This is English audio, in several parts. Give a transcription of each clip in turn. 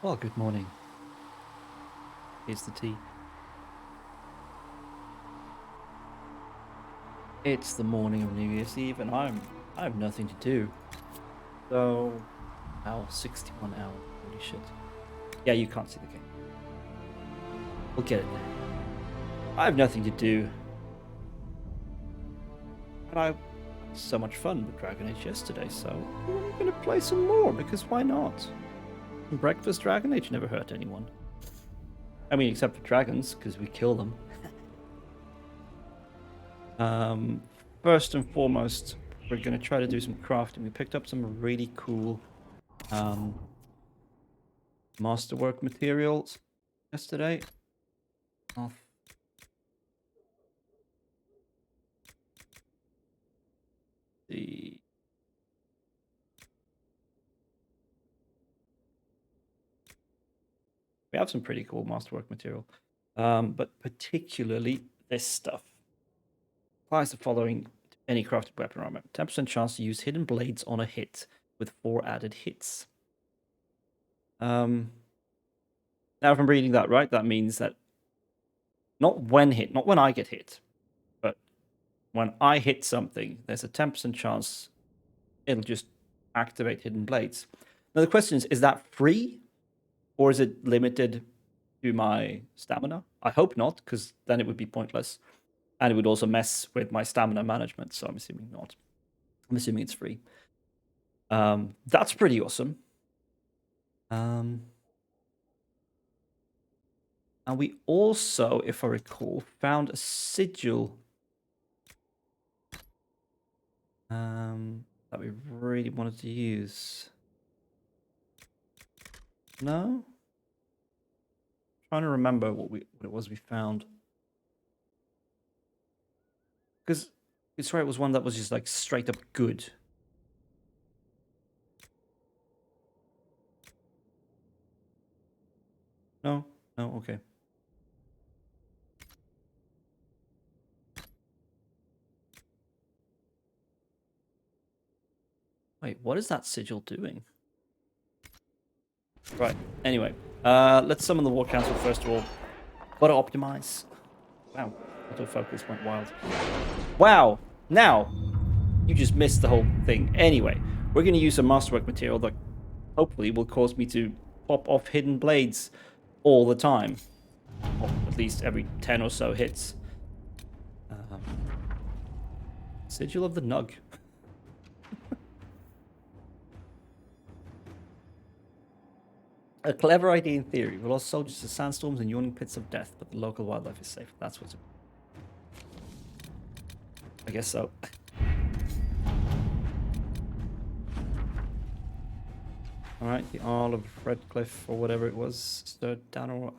Well, good morning. Here's the tea. It's the morning of New Year's Eve, and I have nothing to do. So, 61 hours. Holy shit. Yeah, you can't see the game. We'll get it there. I have nothing to do, and I had so much fun with Dragon Age yesterday. So I'm gonna play some more because why not? Breakfast Dragon Age never hurt anyone. I mean, except for dragons, because we kill them. First and foremost, we're going to try to do some crafting. We picked up some really cool masterwork materials yesterday. We have some pretty cool masterwork material, but particularly this stuff. Applies the following to any crafted weapon armor: 10% chance to use hidden blades on a hit with 4 added hits. Now, if I'm reading that right, that means that not when I get hit, but when I hit something, there's a 10% chance it'll just activate hidden blades. Now the question is that free, or is it limited to my stamina? I hope not, because then it would be pointless, and it would also mess with my stamina management. So I'm assuming not. I'm assuming it's free. That's pretty awesome. And we also, if I recall, found a sigil that we really wanted to use. No? Trying to remember what it was we found. Because it's right, it was one that was just like straight up good. No? No? Okay. Wait, what is that sigil doing? Right, anyway. Let's summon the War Council first of all. Gotta optimize. Wow, autofocus went wild. Wow! Now, you just missed the whole thing. Anyway, we're gonna use some masterwork material that hopefully will cause me to pop off hidden blades all the time. Or at least every 10 or so hits. Sigil of the Nug. A clever idea in theory. We lost soldiers to sandstorms and yawning pits of death, but the local wildlife is safe. That's what's... I guess so. Alright, the Isle of Redcliffe, or whatever it was, stirred down or...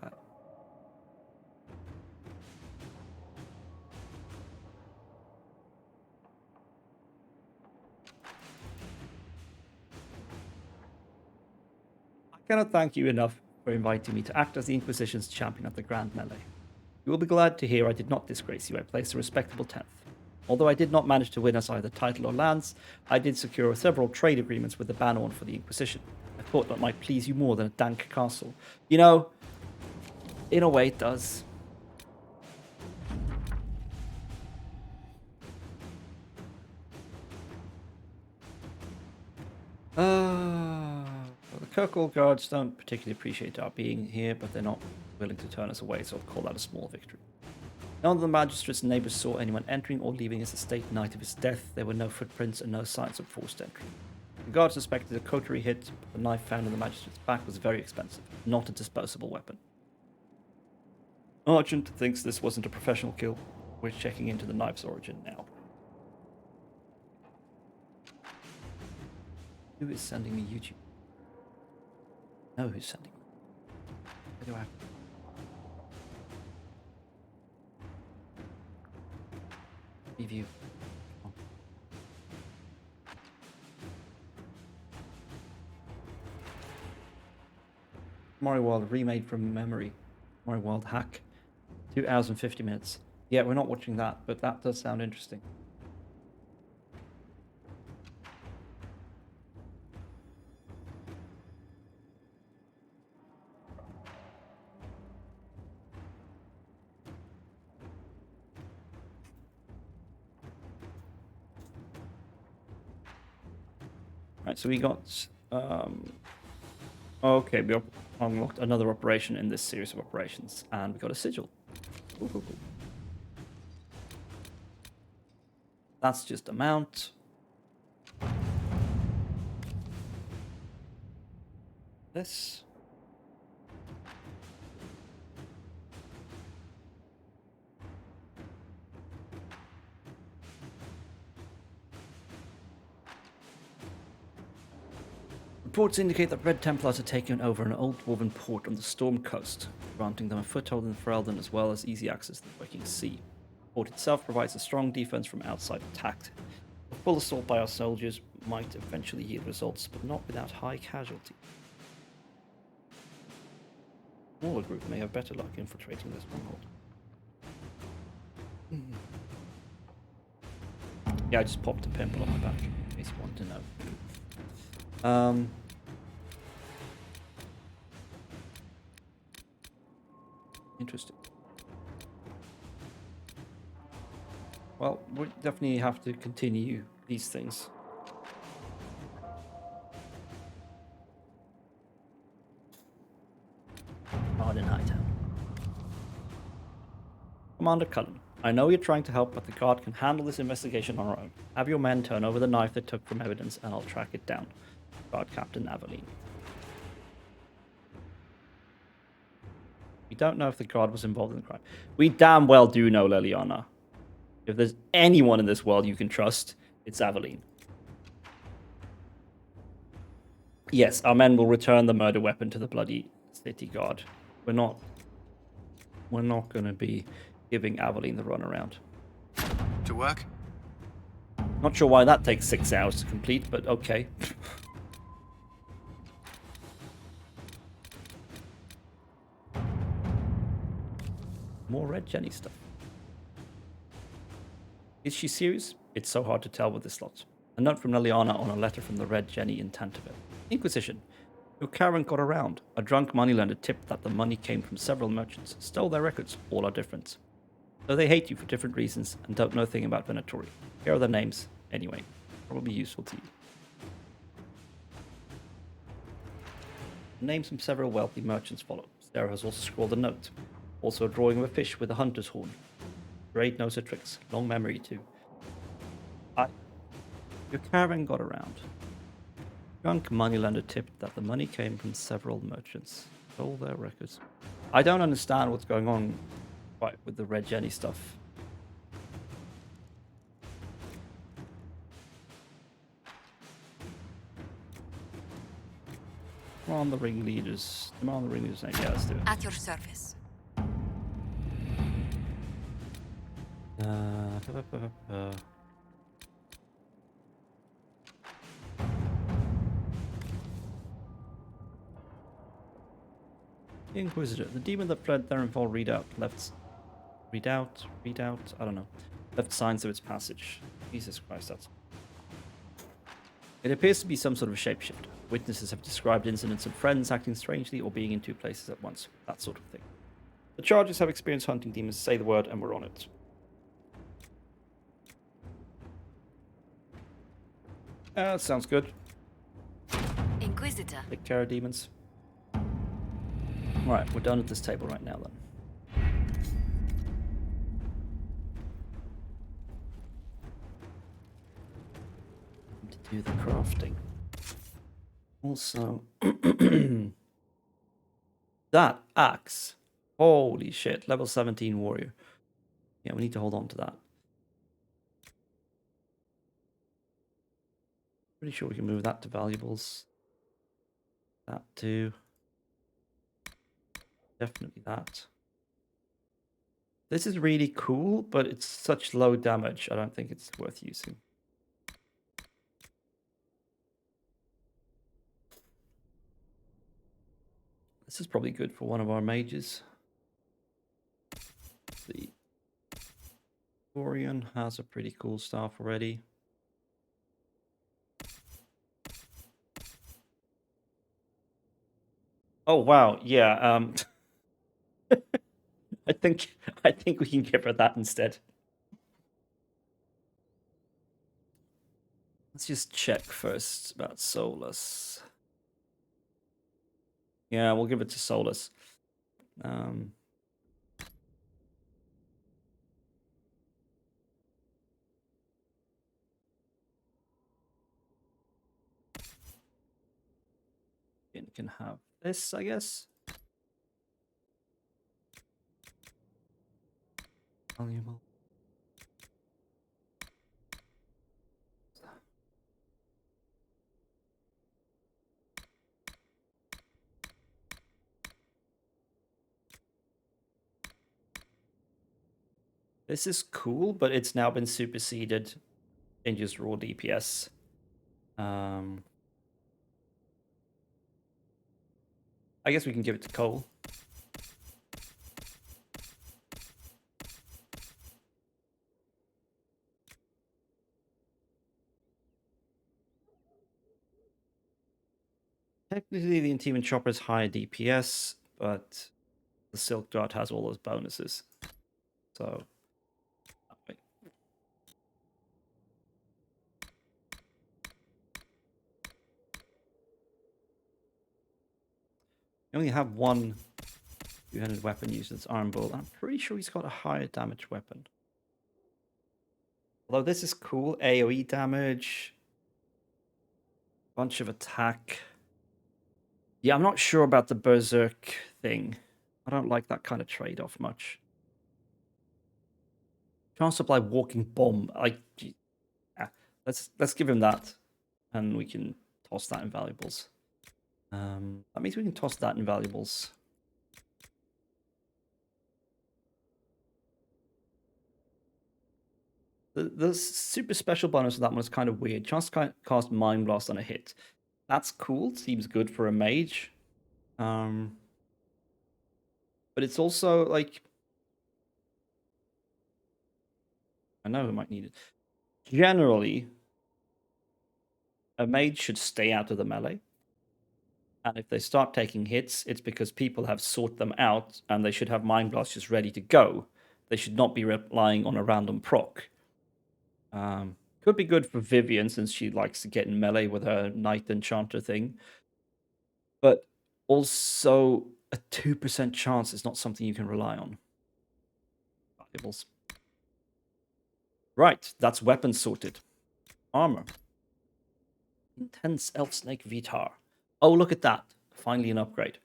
I cannot thank you enough for inviting me to act as the Inquisition's champion at the Grand Melee. You will be glad to hear I did not disgrace you. I placed a respectable 10th. Although I did not manage to win us either title or lands, I did secure several trade agreements with the Banorn for the Inquisition. I thought that might please you more than a dank castle. You know, in a way it does. The Kirkwall guards don't particularly appreciate our being here, but they're not willing to turn us away, so I'll call that a small victory. None of the magistrate's neighbors saw anyone entering or leaving his estate the night of his death. There were no footprints and no signs of forced entry. The guards suspected a coterie hit, but the knife found in the magistrate's back was very expensive, not a disposable weapon. Argent thinks this wasn't a professional kill. We're checking into the knife's origin now. Who is sending me YouTube? No, who's sending me? Where do I have... Review. Oh. Mario World remade from memory. Mario World hack. 2 hours and 50 minutes. Yeah, we're not watching that, but that does sound interesting. Right, so we got... okay, we unlocked another operation in this series of operations, and we got a sigil. Ooh. That's just a mount. This. Reports indicate that Red Templars are taking over an old dwarven port on the Storm Coast, granting them a foothold in Ferelden as well as easy access to the Viking Sea. The port itself provides a strong defense from outside attack. A full assault by our soldiers might eventually yield results, but not without high casualty. A smaller group may have better luck infiltrating this stronghold. Yeah, I just popped a pimple on my back, in case you want to know. Interesting. Well, we definitely have to continue these things. Hard in Hightown. Commander Cullen, I know you're trying to help, but the guard can handle this investigation on our own. Have your men turn over the knife they took from evidence, and I'll track it down. Guard Captain Aveline. We don't know if the guard was involved in the crime. We damn well do know, Liliana. If there's anyone in this world you can trust, it's Aveline. Yes, our men will return the murder weapon to the bloody city guard. We're not going to be giving Aveline the runaround. To work? Not sure why that takes 6 hours to complete, but okay. More Red Jenny stuff. Is she serious? It's so hard to tell with this lot. A note from Liliana on a letter from the Red Jenny in Tantiville. Inquisition. Your caravan got around. A drunk moneylender tipped that the money came from several merchants, stole their records. All are different. So they hate you for different reasons and don't know a thing about Venatori. Here are their names, anyway. Probably useful to you. Names from several wealthy merchants follow. Sarah has also scrawled a note. Also a drawing of a fish with a hunter's horn. Braid knows her tricks. Long memory, too. Your caravan got around. Drunk moneylender tipped that the money came from several merchants. Stole their records. I don't understand what's going on quite with the Red Jenny stuff. Demand the ringleaders. Demand the ringleaders' name. Yeah, let's do it. At your service. The Inquisitor. The demon that fled Therenfall Redoubt left... Redoubt? I don't know. Left signs of its passage. Jesus Christ, that's... It appears to be some sort of shapeshifter. Witnesses have described incidents of friends acting strangely or being in two places at once. That sort of thing. The charges have experience hunting demons. Say the word and we're on it. Sounds good. Inquisitor. Take care of demons. Right, we're done at this table right now then. To do the crafting. Also, that axe. Holy shit, level 17 warrior. Yeah, we need to hold on to that. Pretty sure we can move that to valuables. That too. Definitely that. This is really cool, but it's such low damage. I don't think it's worth using. This is probably good for one of our mages. The Orion has a pretty cool staff already. Oh wow, yeah. I think we can give her that instead. Let's just check first about Solus. Yeah, we'll give it to Solus. You can have this, I guess. Valuable. This is cool, but it's now been superseded in just raw DPS. I guess we can give it to Cole. Technically, the Intim and Chopper is higher DPS, but the Silk Dart has all those bonuses. So, wait. You only have one two-handed weapon used as Arm Bull. I'm pretty sure he's got a higher damage weapon. Although this is cool, AoE damage, bunch of attack. Yeah, I'm not sure about the Berserk thing. I don't like that kind of trade-off much. Chance to apply Walking Bomb. Yeah, let's give him that, and we can toss that in valuables. That means we can toss that in valuables. The super special bonus of that one is kind of weird. Chance to cast Mind Blast on a hit. That's cool. Seems good for a mage. But it's also like, I know we might need it. Generally, a mage should stay out of the melee. And if they start taking hits, it's because people have sought them out and they should have Mind Blast just ready to go. They should not be relying on a random proc. Could be good for Vivian since she likes to get in melee with her Knight Enchanter thing. But also, a 2% chance is not something you can rely on. Valuables. Right, that's weapons sorted. Armor. Intense Elf Snake Vitar. Oh, look at that. Finally an upgrade.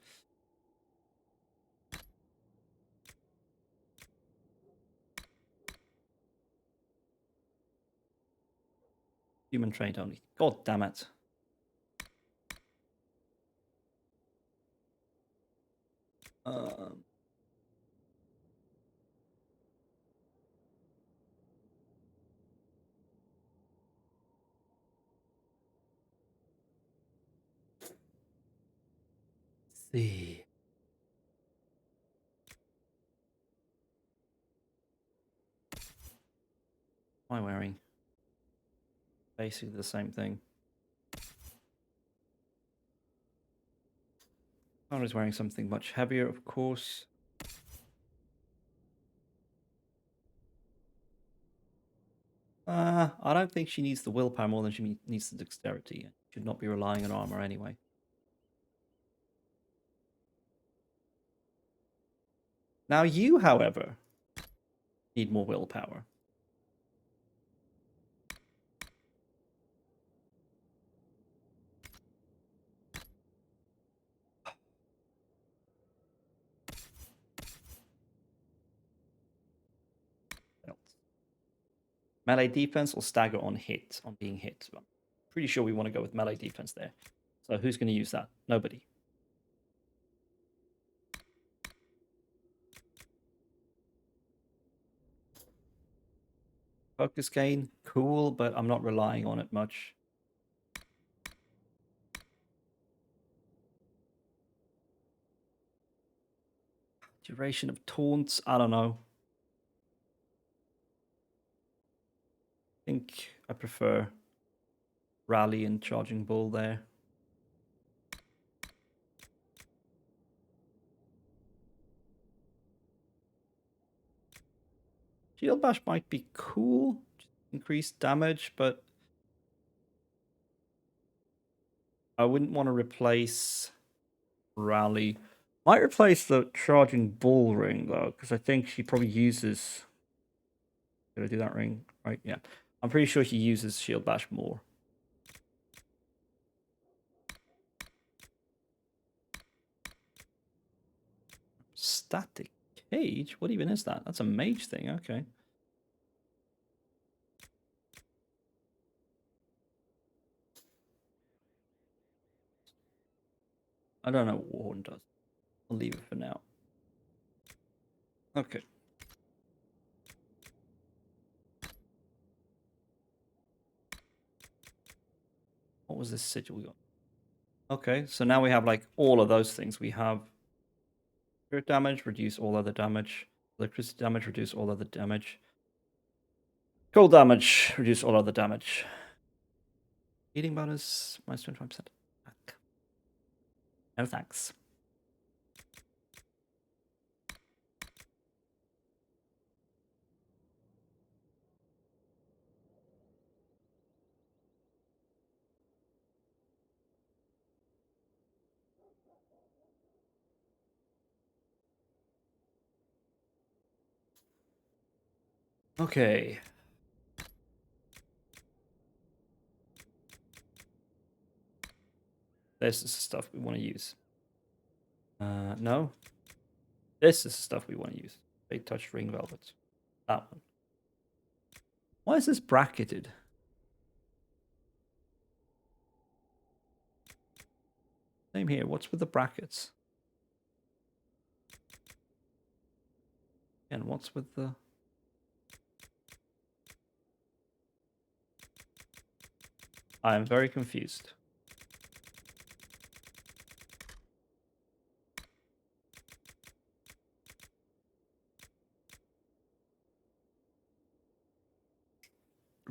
Human trained only. God damn it. See. What am I wearing? Basically the same thing. I was wearing something much heavier, of course. I don't think she needs the willpower more than she needs the dexterity. Should not be relying on armor anyway. Now you, however, need more willpower. Melee defense or stagger on hit, on being hit. I'm pretty sure we want to go with melee defense there. So who's going to use that? Nobody. Focus gain, cool, but I'm not relying on it much. Duration of taunts, I don't know. I think I prefer Rally and Charging Bull there. Shield Bash might be cool, increased damage, but I wouldn't want to replace Rally. Might replace the charging bull ring though, because I think she probably uses. Did I do that ring? Right, yeah. I'm pretty sure she uses shield bash more. Static cage? What even is that? That's a mage thing, okay. I don't know what Warden does. I'll leave it for now. Okay. What was this sigil we got? Okay, so now we have like all of those things. We have spirit damage, reduce all other damage. Electricity damage, reduce all other damage. Cold damage, reduce all other damage. Healing bonus, minus 25%. No thanks. Okay. This is the stuff we want to use. No. This is the stuff we want to use. Fate touch ring velvet. That one. Why is this bracketed? Same here. What's with the brackets? And what's with the... I am very confused.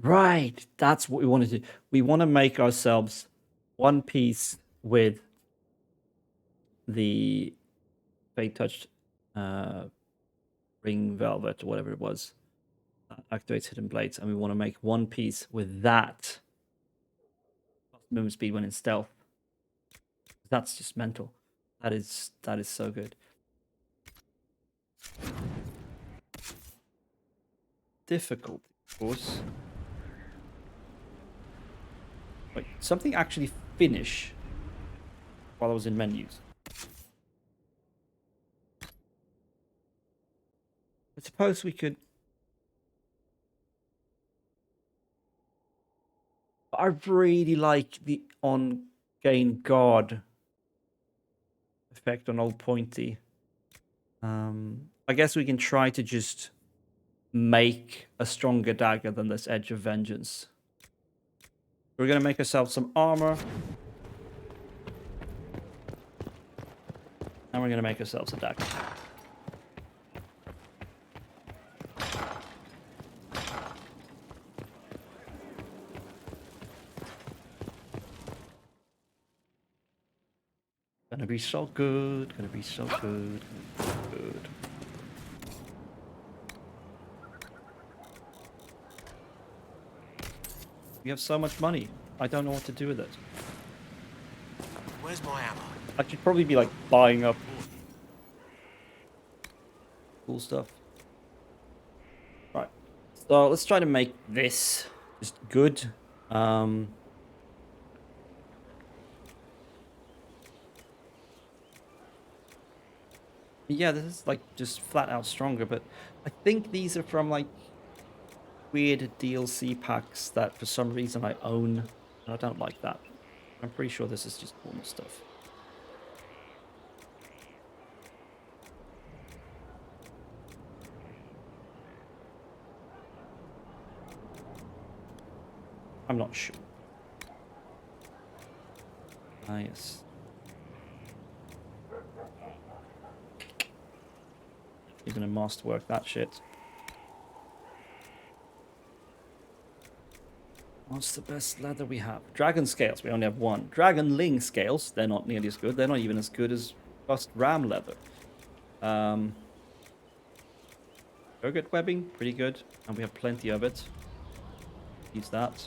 Right, that's what we want to do. We want to make ourselves one piece with the Fate touched ring velvet or whatever it was. Activates hidden blades, and we want to make one piece with that movement speed when in stealth. That's just mental. That is so good. Difficult, of course. Wait, something actually finish while I was in menus. I suppose we could. I really like the on gain guard effect on old pointy. I guess we can try to just make a stronger dagger than this Edge of Vengeance. We're gonna make ourselves some armor. And we're gonna make ourselves a dagger. Gonna be so good, gonna be so good, gonna be so good. We have so much money. I don't know what to do with it. Where's my ammo? I should probably be like buying up cool stuff. Right. So let's try to make this just good. Yeah, this is like just flat out stronger, but I think these are from like weird DLC packs that for some reason I own, and I don't like that. I'm pretty sure this is just normal stuff. I'm not sure. Ah, yes. You're gonna masterwork that shit. What's the best leather we have? Dragon scales, we only have one. Dragon ling scales, they're not nearly as good. They're not even as good as rust ram leather. Yogurt webbing, pretty good. And we have plenty of it. Use that.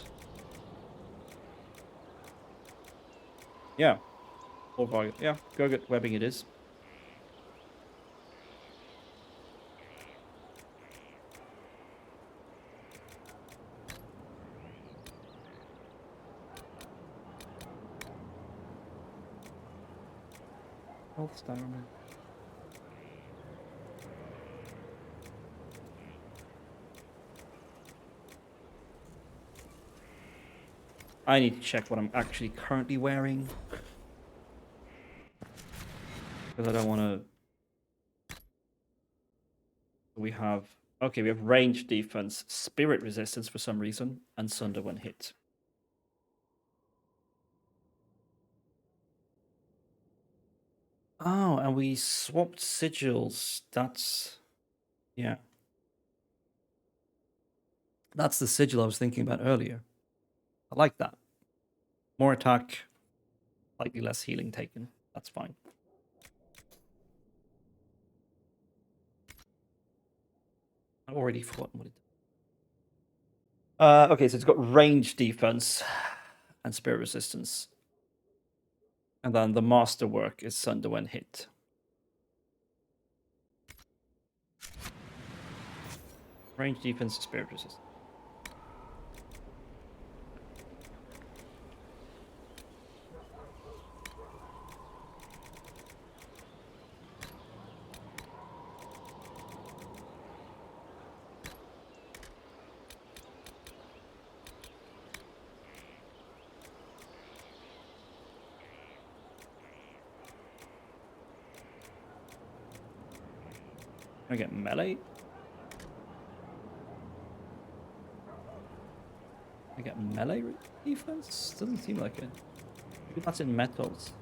Yeah. Or volume. Yeah, go get webbing it is. Health stamina. I need to check what I'm actually currently wearing. Because I don't want to... We have... Okay, we have range defense, spirit resistance for some reason, and sunder when hit. Oh, and we swapped sigils. That's... Yeah. That's the sigil I was thinking about earlier. I like that. More attack, slightly less healing taken. That's fine. I've already forgotten what it does. Okay, so it's got range defense and spirit resistance. And then the masterwork is sunder when hit. Range defense, spirit resistance. I get melee. I get melee defense? Doesn't seem like it. Maybe that's in metals.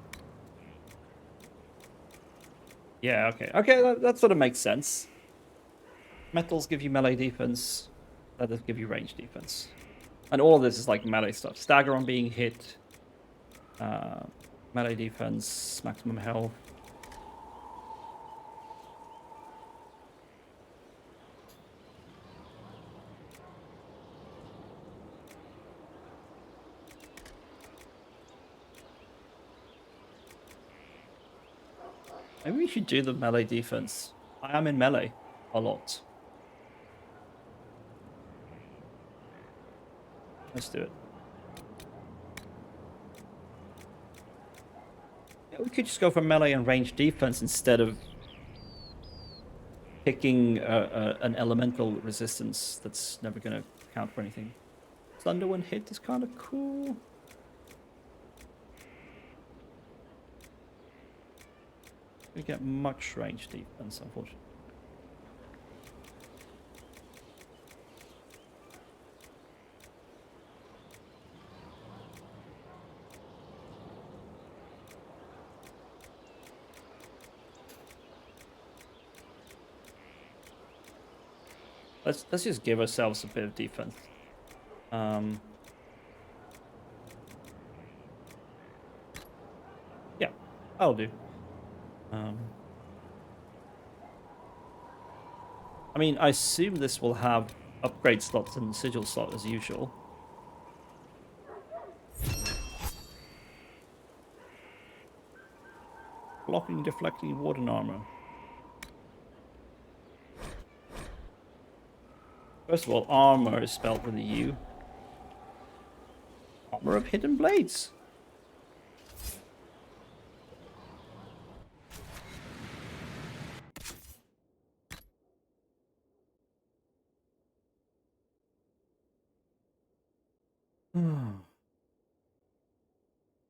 Yeah, okay. Okay, that sort of makes sense. Metals give you melee defense. That does give you range defense. And all of this is like melee stuff. Stagger on being hit. Melee defense, maximum health. Maybe we should do the melee defense. I am in melee a lot. Let's do it. Yeah, we could just go for melee and range defense instead of picking an elemental resistance that's never going to count for anything. Thunder when hit is kind of cool. We get much range defense, unfortunately. Let's just give ourselves a bit of defense. Yeah, that'll do. I mean, I assume this will have upgrade slots and sigil slot as usual. Blocking, deflecting, warden armor. First of all, armor is spelled with a U. Armor of hidden blades.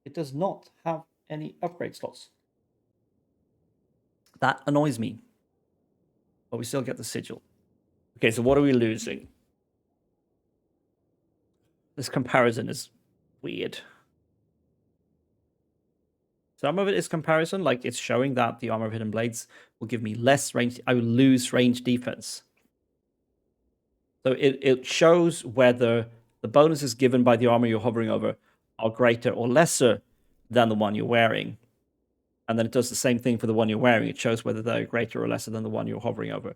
It does not have any upgrade slots. That annoys me. But we still get the sigil. Okay, so what are we losing? This comparison is weird. Some of it is comparison, like it's showing that the armor of hidden blades will give me less range. I will lose range defense. So it shows whether the bonuses given by the armor you're hovering over are greater or lesser than the one you're wearing. And then it does the same thing for the one you're wearing. It shows whether they're greater or lesser than the one you're hovering over.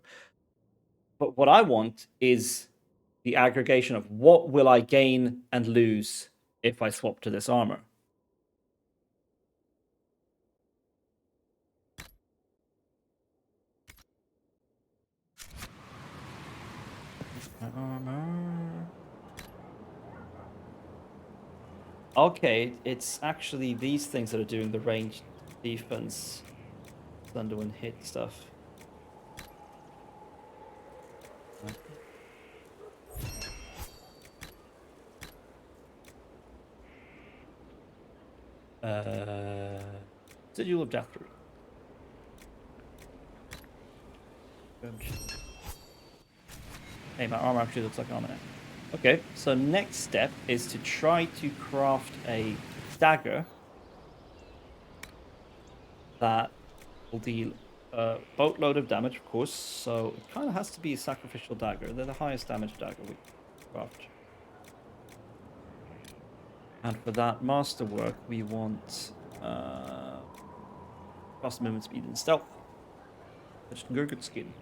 But what I want is the aggregation of what will I gain and lose if I swap to this armor. Armor. Okay, it's actually these things that are doing the ranged defense, Thunderwind hit stuff. Sigil of Death Root. Hey, my armor actually looks like armor now. Okay, so next step is to try to craft a dagger that will deal a boatload of damage, of course. So it kind of has to be a sacrificial dagger. They're the highest damage dagger we craft. And for that masterwork, we want fast movement speed and stealth. Just Gurgut skin.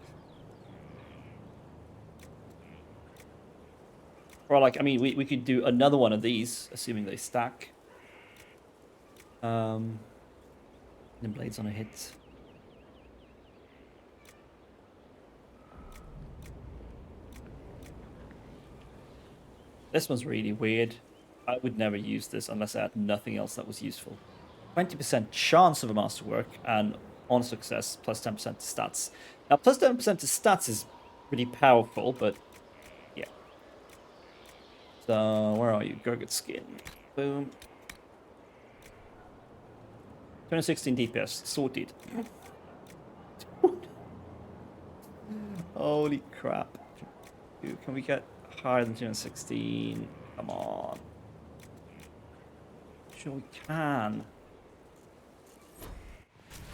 Or like, I mean, we could do another one of these, assuming they stack. Then blades on a hit. This one's really weird. I would never use this unless I had nothing else that was useful. 20% chance of a masterwork, and on success, plus 10% to stats. Now, plus 10% to stats is pretty powerful, but yeah. So, where are you? Gurgut skin. Boom. 216 DPS. Sorted. Holy crap. Dude, can we get higher than 216? Come on. Sure we can.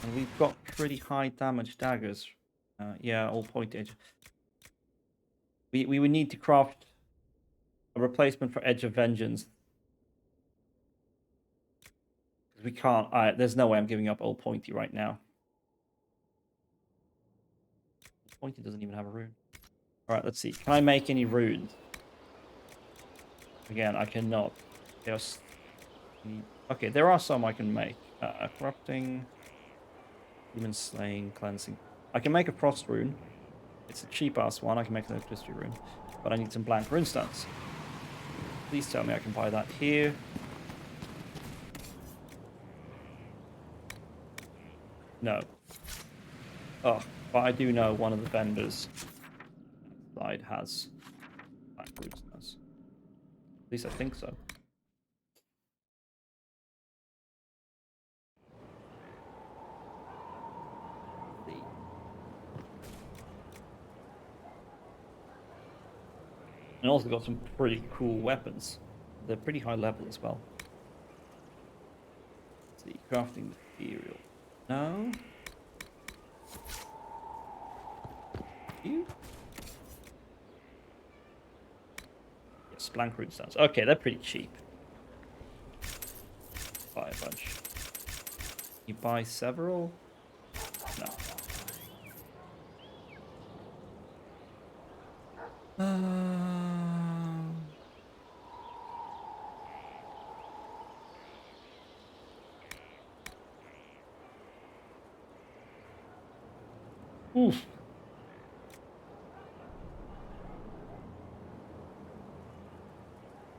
And we've got pretty high damage daggers. Yeah, all point edge. We would need to craft a replacement for Edge of Vengeance. We can't. There's no way I'm giving up Old Pointy right now. Pointy doesn't even have a rune. Alright, let's see. Can I make any runes? Again, I cannot. Just... Okay, there are some I can make. Corrupting, Demon Slaying, Cleansing. I can make a Frost rune. It's a cheap-ass one. I can make an Electricity rune. But I need some blank rune stones. Please tell me I can buy that here. No. Oh, but I do know one of the vendors side has blank rune stones. At least I think so. And also got some pretty cool weapons. They're pretty high level as well. Let's see, crafting material. No. You? Yes, blank rune stones. Okay, they're pretty cheap. Buy a bunch. You buy several? No. Oof.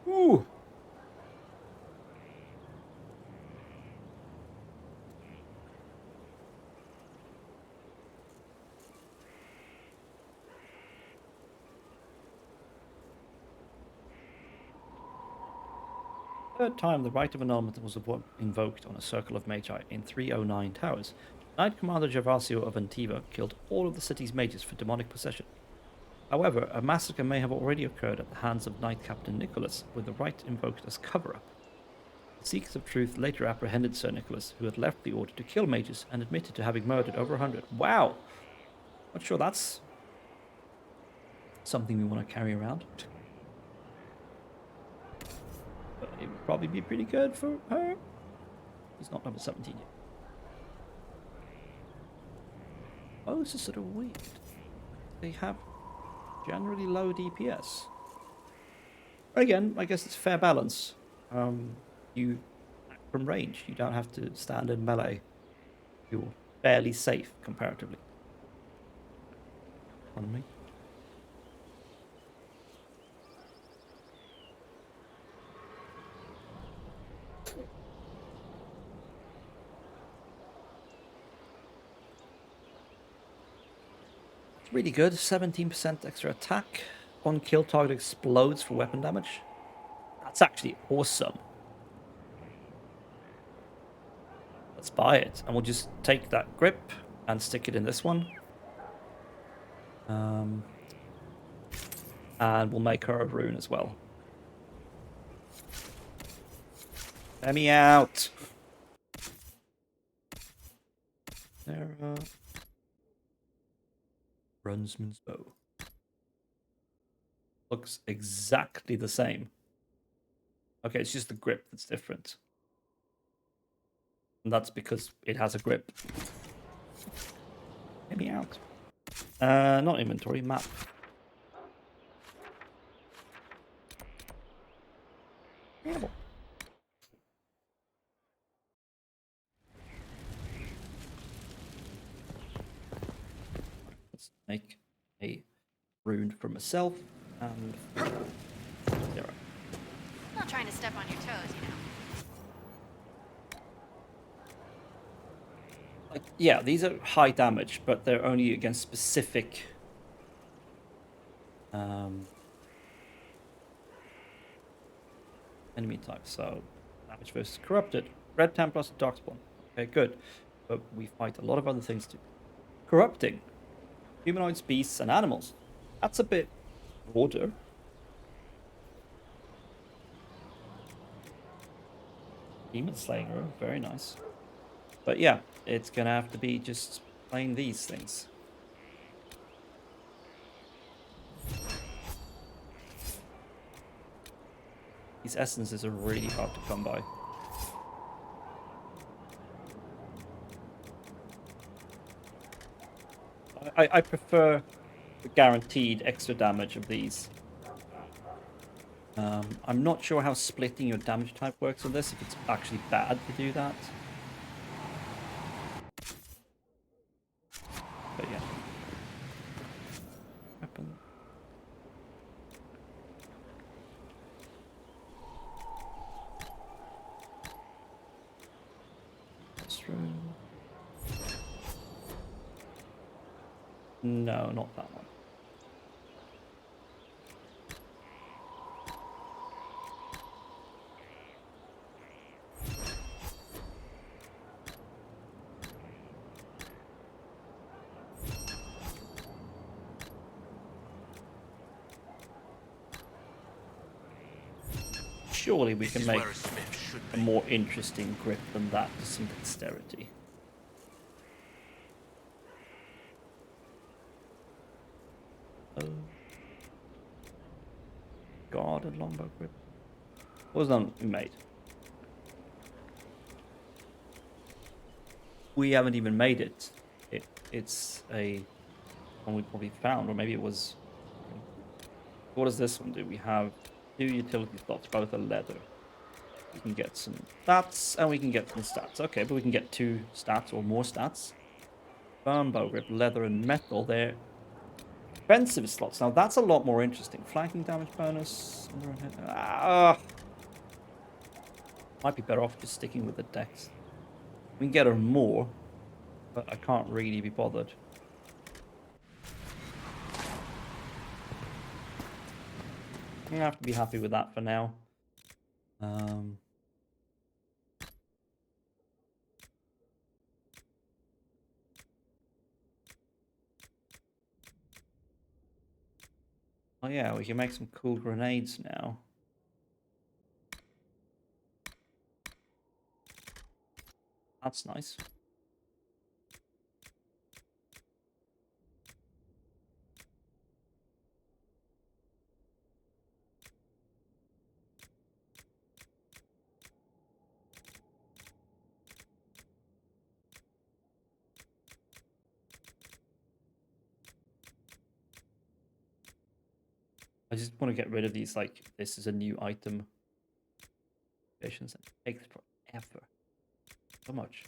Ooh. Third time the Rite of Annulment was invoked on a circle of Magi in 309 Towers. Knight Commander Gervasio of Antiva killed all of the city's mages for demonic possession. However, a massacre may have already occurred at the hands of Knight Captain Nicholas, with the rite invoked as cover-up. The Seekers of Truth later apprehended Sir Nicholas, who had left the order to kill mages and admitted to having murdered over 100. Wow! Not sure that's something we want to carry around. But it would probably be pretty good for her. He's not number 17 yet. Oh, this is sort of weird. They have generally low DPS. Again, I guess it's fair balance. You act from range. You don't have to stand in melee. You're fairly safe comparatively. On me. really good. 17% extra attack. One kill target explodes for weapon damage. That's actually awesome. Let's buy it. And we'll just take that grip and stick it in this one. And we'll make her a rune as well. Let me out. There, Runsman's bow. Looks exactly the same. Okay, it's just the grip that's different. And that's because it has a grip. Let me out. Not inventory, map. Yeah. Let's make a rune for myself and zero. Not trying to step on your toes, you know. Like, yeah, these are high damage, but they're only against specific enemy types. So damage versus corrupted, red Templars, darkspawn. Okay, good. But we fight a lot of other things too. Corrupting humanoids, beasts, and animals. That's a bit broader. Demon Slayer, very nice. But yeah, it's gonna have to be just playing these things. These essences are really hard to come by. I prefer the guaranteed extra damage of these. I'm not sure how splitting your damage type works on this, if it's actually bad to do that. But yeah. Weapon. That's true. No, not that one. Surely we can make a more interesting grip than that with some dexterity. Oh. God, a longbow grip. What was that we made? We haven't even made it. It's a one we probably found, or maybe it was. What does this one do? We have 2 utility slots, both are leather. We can get some stats, and we can get some stats. Okay, but we can get 2 stats or more stats. Firm bow grip, leather, and metal. They're defensive slots. Now that's a lot more interesting. Flanking damage bonus. Might be better off just sticking with the dex. We can get her more, but I can't really be bothered. I'm gonna have to be happy with that for now. Oh yeah, we can make some cool grenades now. That's nice. I just want to get rid of these, like, this is a new item. Patience, it takes forever. So much.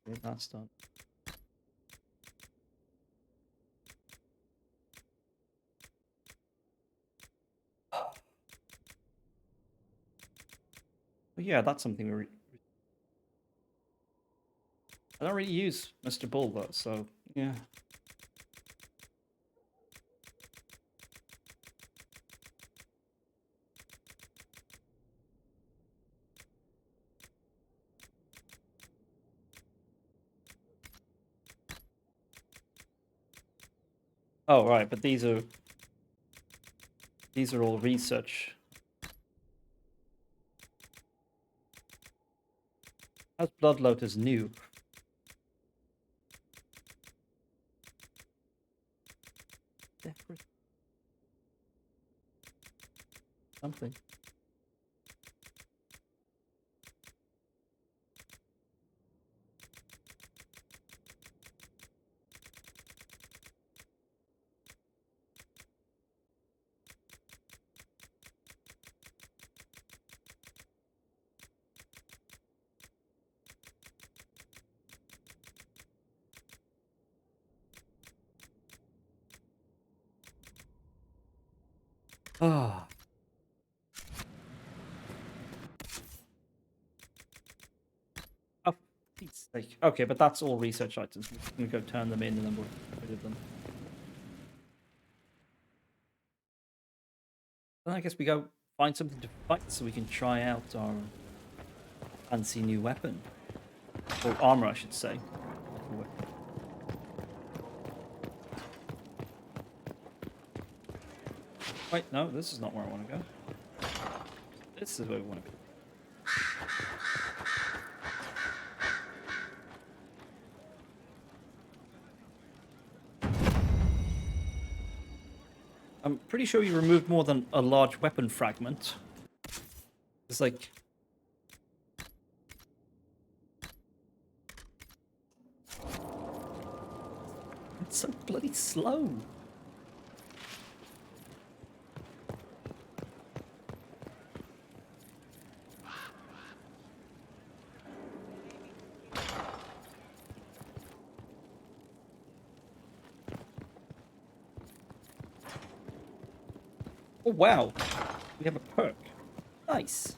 Okay, that's done. But yeah, that's something I don't really use Mr. Bull though, so yeah. Oh right, but these are all research. How's Blood Lotus new? Something. Ah. Oh, for Pete's sake. Okay, but that's all research items. We can go turn them in and then we'll get rid of them. Then I guess we go find something to fight so we can try out our fancy new weapon. Or armor, I should say. Wait, no, this is not where I want to go. This is where we want to be. I'm pretty sure you removed more than a large weapon fragment. It's like... It's so bloody slow. Oh wow, we have a perk. Nice.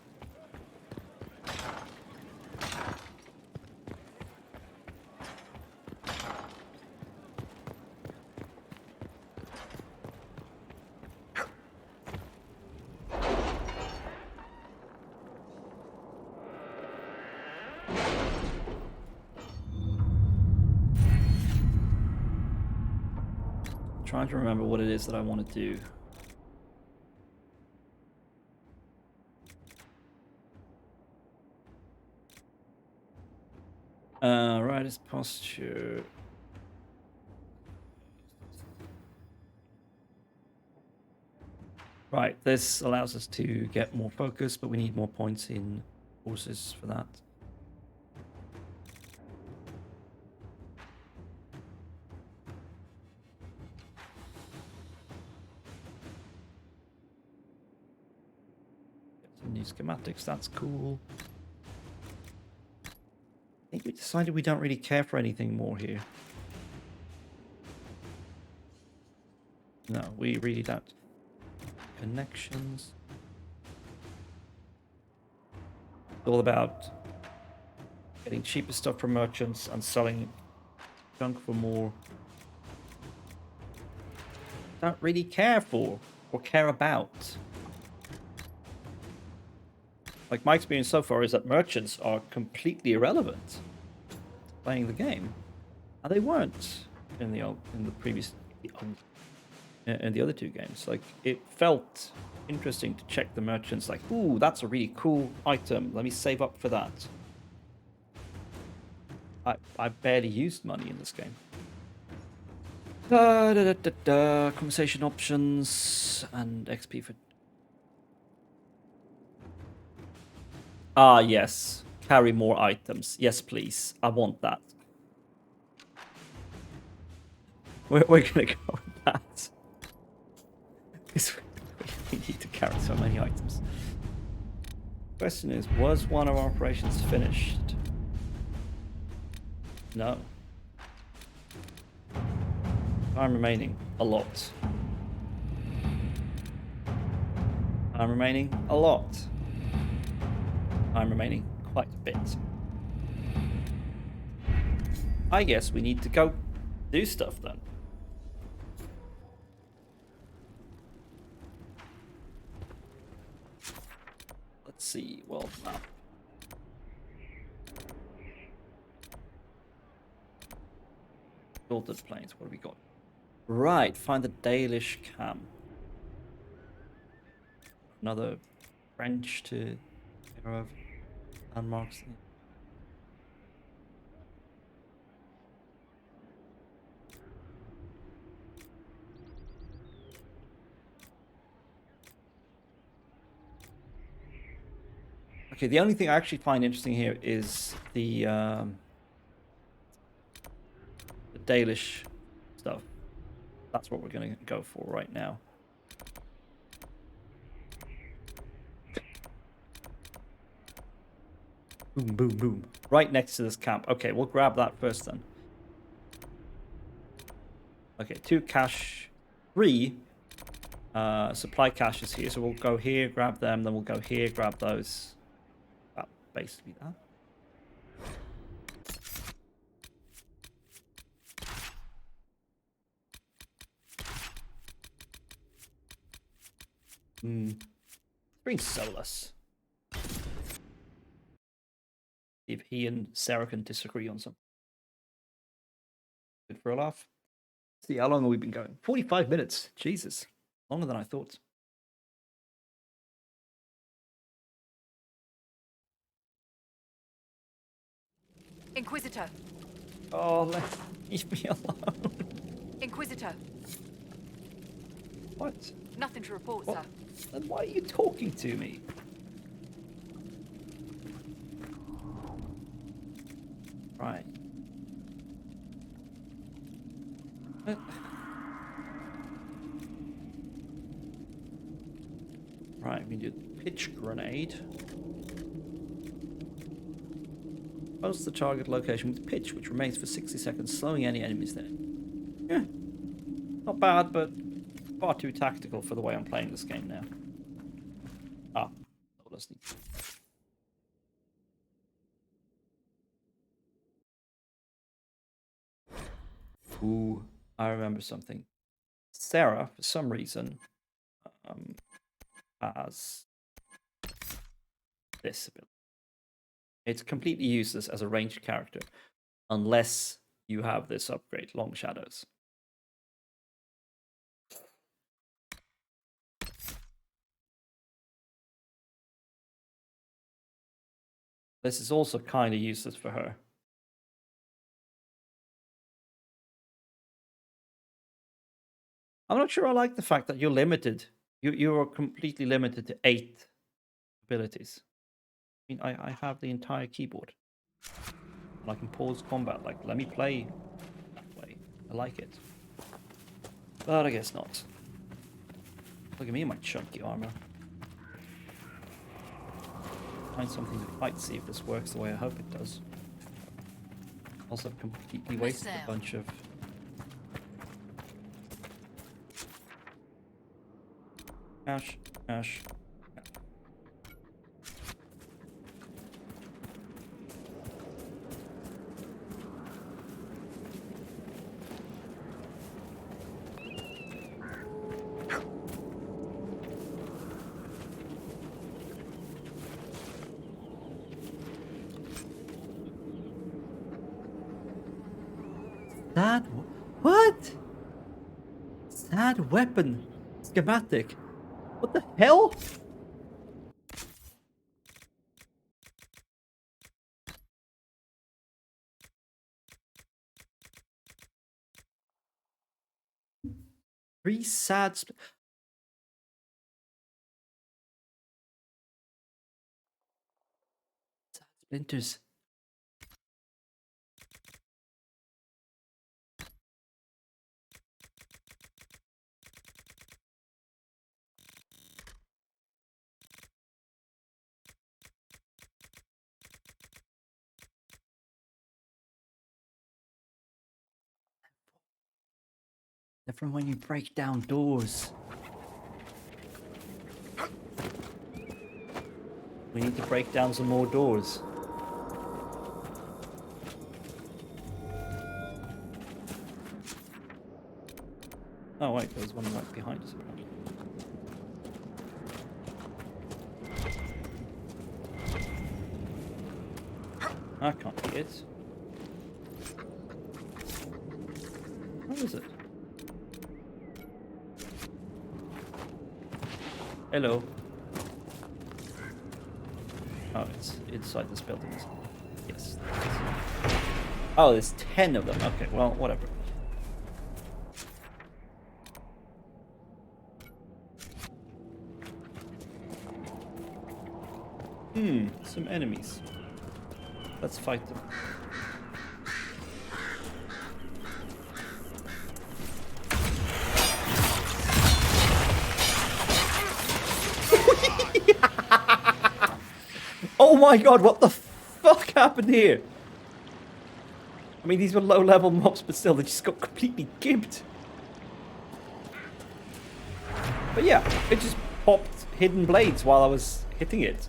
Trying to remember what it is that I want to do. Right, his posture. Right, this allows us to get more focus, but we need more points in horses for that. Get some new schematics, that's cool. I think we decided we don't really care for anything more here. No, we really don't. Connections. It's all about getting cheaper stuff from merchants and selling junk for more. Don't really care for or care about. Like, my experience so far is that merchants are completely irrelevant to playing the game, and they weren't in the other two games. Like, it felt interesting to check the merchants. Like, ooh, that's a really cool item. Let me save up for that. I barely used money in this game. Conversation options and XP for. Ah, yes. Carry more items. Yes, please. I want that. We're gonna go with that. Because we need to carry so many items. Question is, was one of our operations finished? No. Time remaining. A lot. Time remaining. A lot. Time remaining quite a bit. I guess we need to go do stuff then. Let's see, world map. Filtered planes, what have we got? Right, find the Dalish camp. Another French to care of landmarks. Okay, the only thing I actually find interesting here is the Dalish stuff. That's what we're going to go for right now. Boom, boom, boom. Right next to this camp. Okay, we'll grab that first then. Okay, 2 cache, 3 supply caches here. So we'll go here, grab them, then we'll go here, grab those. Well, basically that. Bring Solus. If he and Sarah can disagree on something. Good for a laugh. See, how long have we been going? 45 minutes. Jesus. Longer than I thought. Inquisitor. Oh, leave me alone. Inquisitor. What? Nothing to report, What? sir. Then why are you talking to me? Right. Right, we can do the pitch grenade. Post the target location with pitch, which remains for 60 seconds, slowing any enemies there. Yeah. Not bad, but far too tactical for the way I'm playing this game now. Ah, no, let's need. Ooh, I remember something. Sarah, for some reason, has this ability. It's completely useless as a ranged character unless you have this upgrade, Long Shadows. This is also kind of useless for her. I'm not sure I like the fact that you're limited. You are completely limited to 8 abilities. I mean, I have the entire keyboard. And I can pause combat. Like, let me play that way. I like it. But I guess not. Look at me in my chunky armor. Find something to fight, see if this works the way I hope it does. Also, I've completely wasted a bunch of... Cash, cash. Sad? What? Sad weapon schematic. What the hell? Three sad splinters. They're from when you break down doors. We need to break down some more doors. Oh wait, there was one right behind us. Apparently. I can't see it. Where is it? Hello. Oh, it's inside this building. Yes. Oh, there's 10 of them. Okay, well, whatever. Some enemies. Let's fight them. Oh my god, what the fuck happened here? I mean, these were low-level mobs, but still, they just got completely gimped. But yeah, it just popped hidden blades while I was hitting it.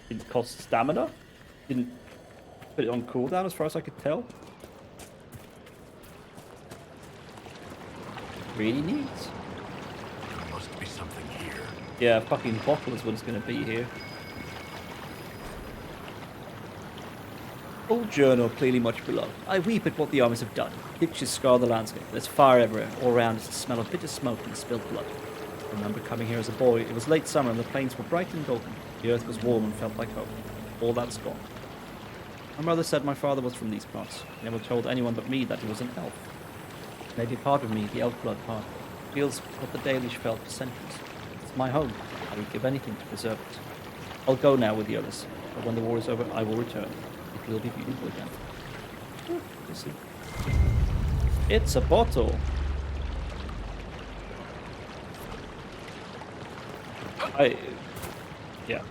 Didn't cost stamina. Didn't put it on cooldown as far as I could tell. Really neat. There must be something here. Yeah, fucking bottle is what it's going to be here. Old journal, clearly much beloved. I weep at what the armies have done. Ditches scar the landscape. There's fire everywhere. All around is the smell of bitter smoke and spilled blood. I remember coming here as a boy. It was late summer and the plains were bright and golden. The earth was warm and felt like home. All that's gone. My mother said my father was from these parts. He never told anyone but me that he was an elf. Maybe part of me, the elf blood part, feels what the Dalish felt for centuries. It's my home. I would give anything to preserve it. I'll go now with the others, but when the war is over, I will return. It will be beautiful again. We'll see. It's a bottle. Yeah.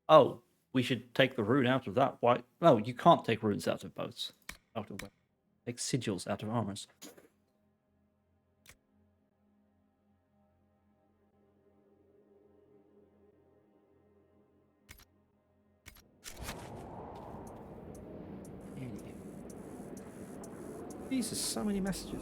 Oh, we should take the rune out of that. Why? No, you can't take runes out of boats. Out of weapons. Take sigils out of armors. Jesus, so many messages.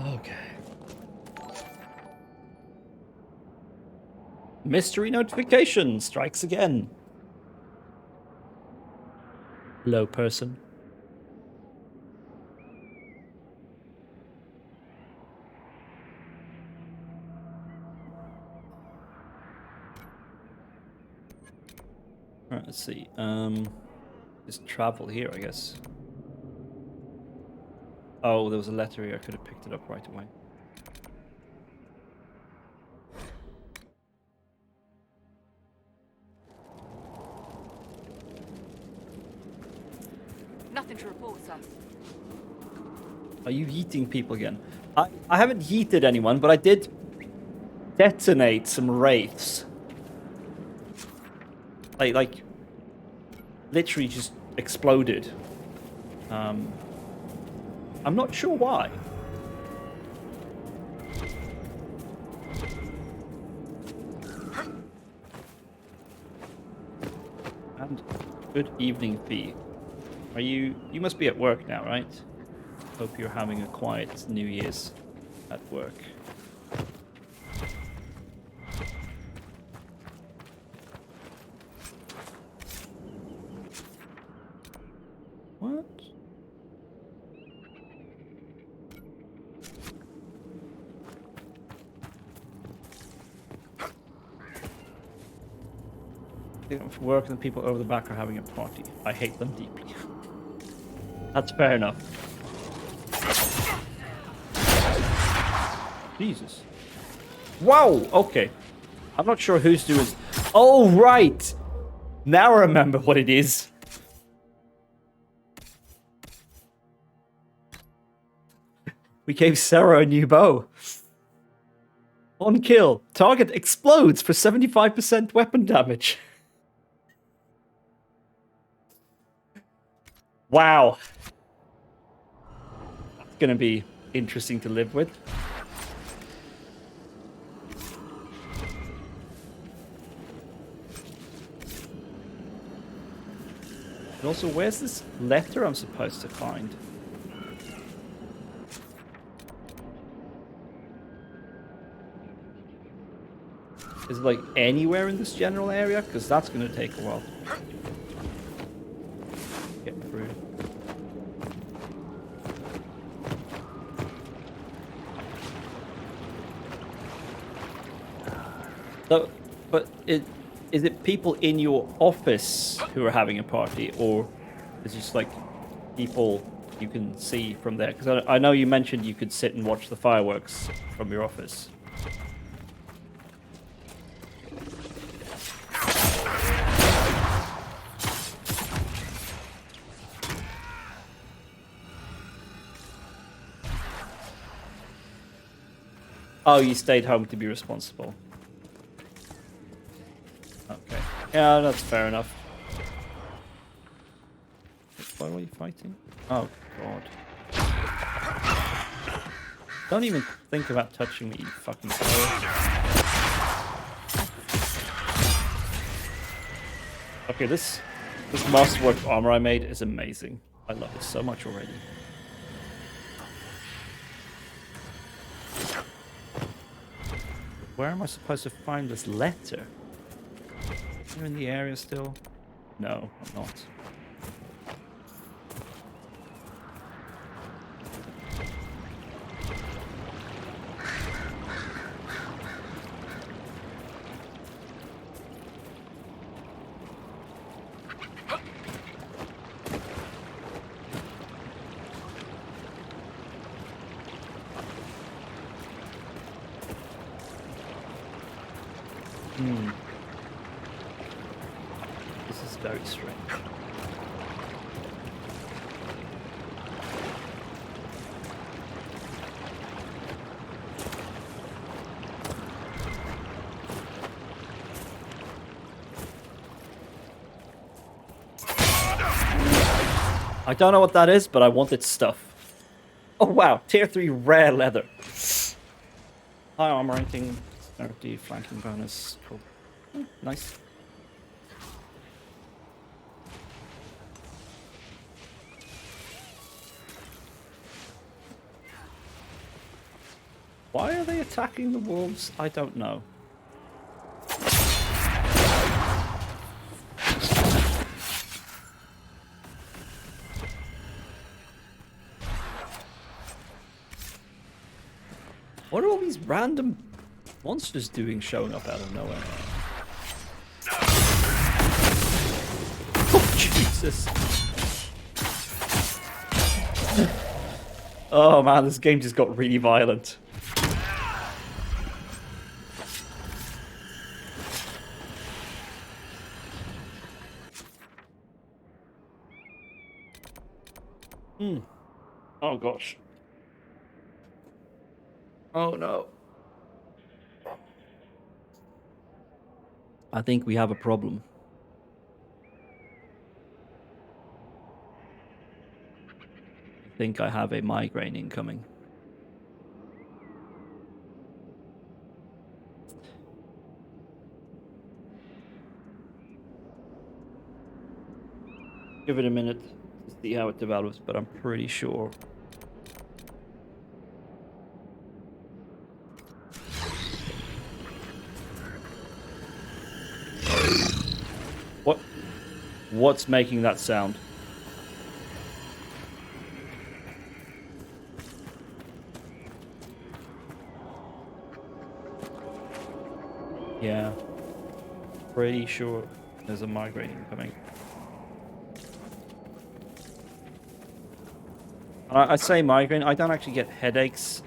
Okay. Mystery notification strikes again. Hello, person. Alright, let's see. Just travel here, I guess. Oh, there was a letter here. I could have picked it up right away. Nothing to report, sir. Are you yeeting people again? I haven't yeeted anyone, but I did detonate some wraiths. Like literally just exploded. I'm not sure why. And good evening, Fee. Are you must be at work now, right? Hope you're having a quiet New Year's at work. Work and the people over the back are having a party. I hate them deeply. That's fair enough. Jesus. Wow, okay. I'm not sure who's doing... Oh, right! Now I remember what it is. We gave Sarah a new bow. On kill, target explodes for 75% weapon damage. Wow. That's gonna be interesting to live with. And also, where's this letter I'm supposed to find? Is it like anywhere in this general area? Because that's going to take a while to get through. So, but is it people in your office who are having a party, or is it just like people you can see from there? Because I know you mentioned you could sit and watch the fireworks from your office. Oh, you stayed home to be responsible. Okay. Yeah, that's fair enough. Why were you fighting? Oh, God. Don't even think about touching me, you fucking coward. Okay, this masterwork armor I made is amazing. I love it so much already. Where am I supposed to find this letter? You're in the area still? No, I'm not. This is very strange. I don't know what that is, but I want its stuff. Oh wow, tier 3 rare leather. High armor ranking, 30 flanking bonus. Cool. Nice. Why are they attacking the wolves? I don't know. What are all these random monsters doing showing up out of nowhere? Oh, Jesus. Oh man, this game just got really violent. Oh gosh. Oh no. I think we have a problem. I think I have a migraine incoming. Give it a minute to see how it develops, but I'm pretty sure. What's making that sound? Yeah. Pretty sure There's a migraine incoming. I say migraine. I don't actually get headaches.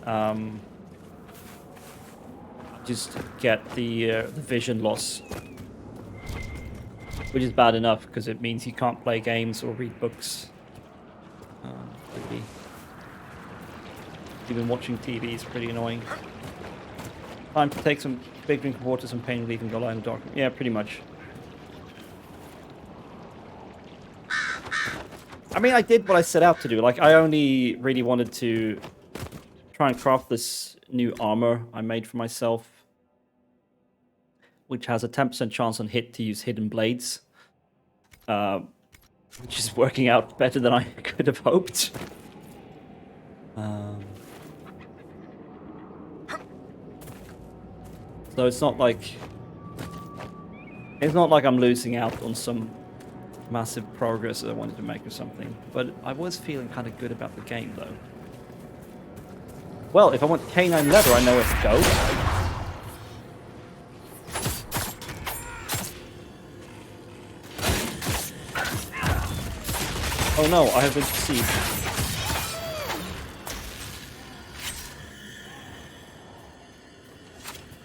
Just get the vision loss, which is bad enough because it means you can't play games or read books. Maybe. Even watching TV is pretty annoying. Time to take some big drink of water, some pain relief, and go lie in the dark. Yeah, pretty much. I mean, I did what I set out to do. Like, I only really wanted to try and craft this new armor I made for myself, which has a 10% chance on hit to use hidden blades, which is working out better than I could have hoped. So it's not like I'm losing out on some massive progress that I wanted to make or something. But I was feeling kind of good about the game, though. Well, if I want canine leather, I know where to go. Oh no, I have been deceived.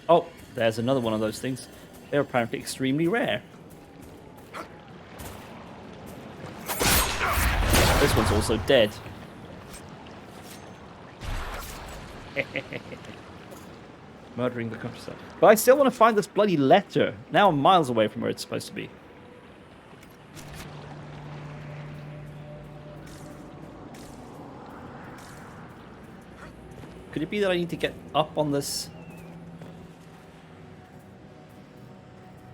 Oh, there's another one of those things. They're apparently extremely rare. This one's also dead. Murdering the countryside. But I still want to find this bloody letter. Now I'm miles away from where it's supposed to be. Could it be that I need to get up on this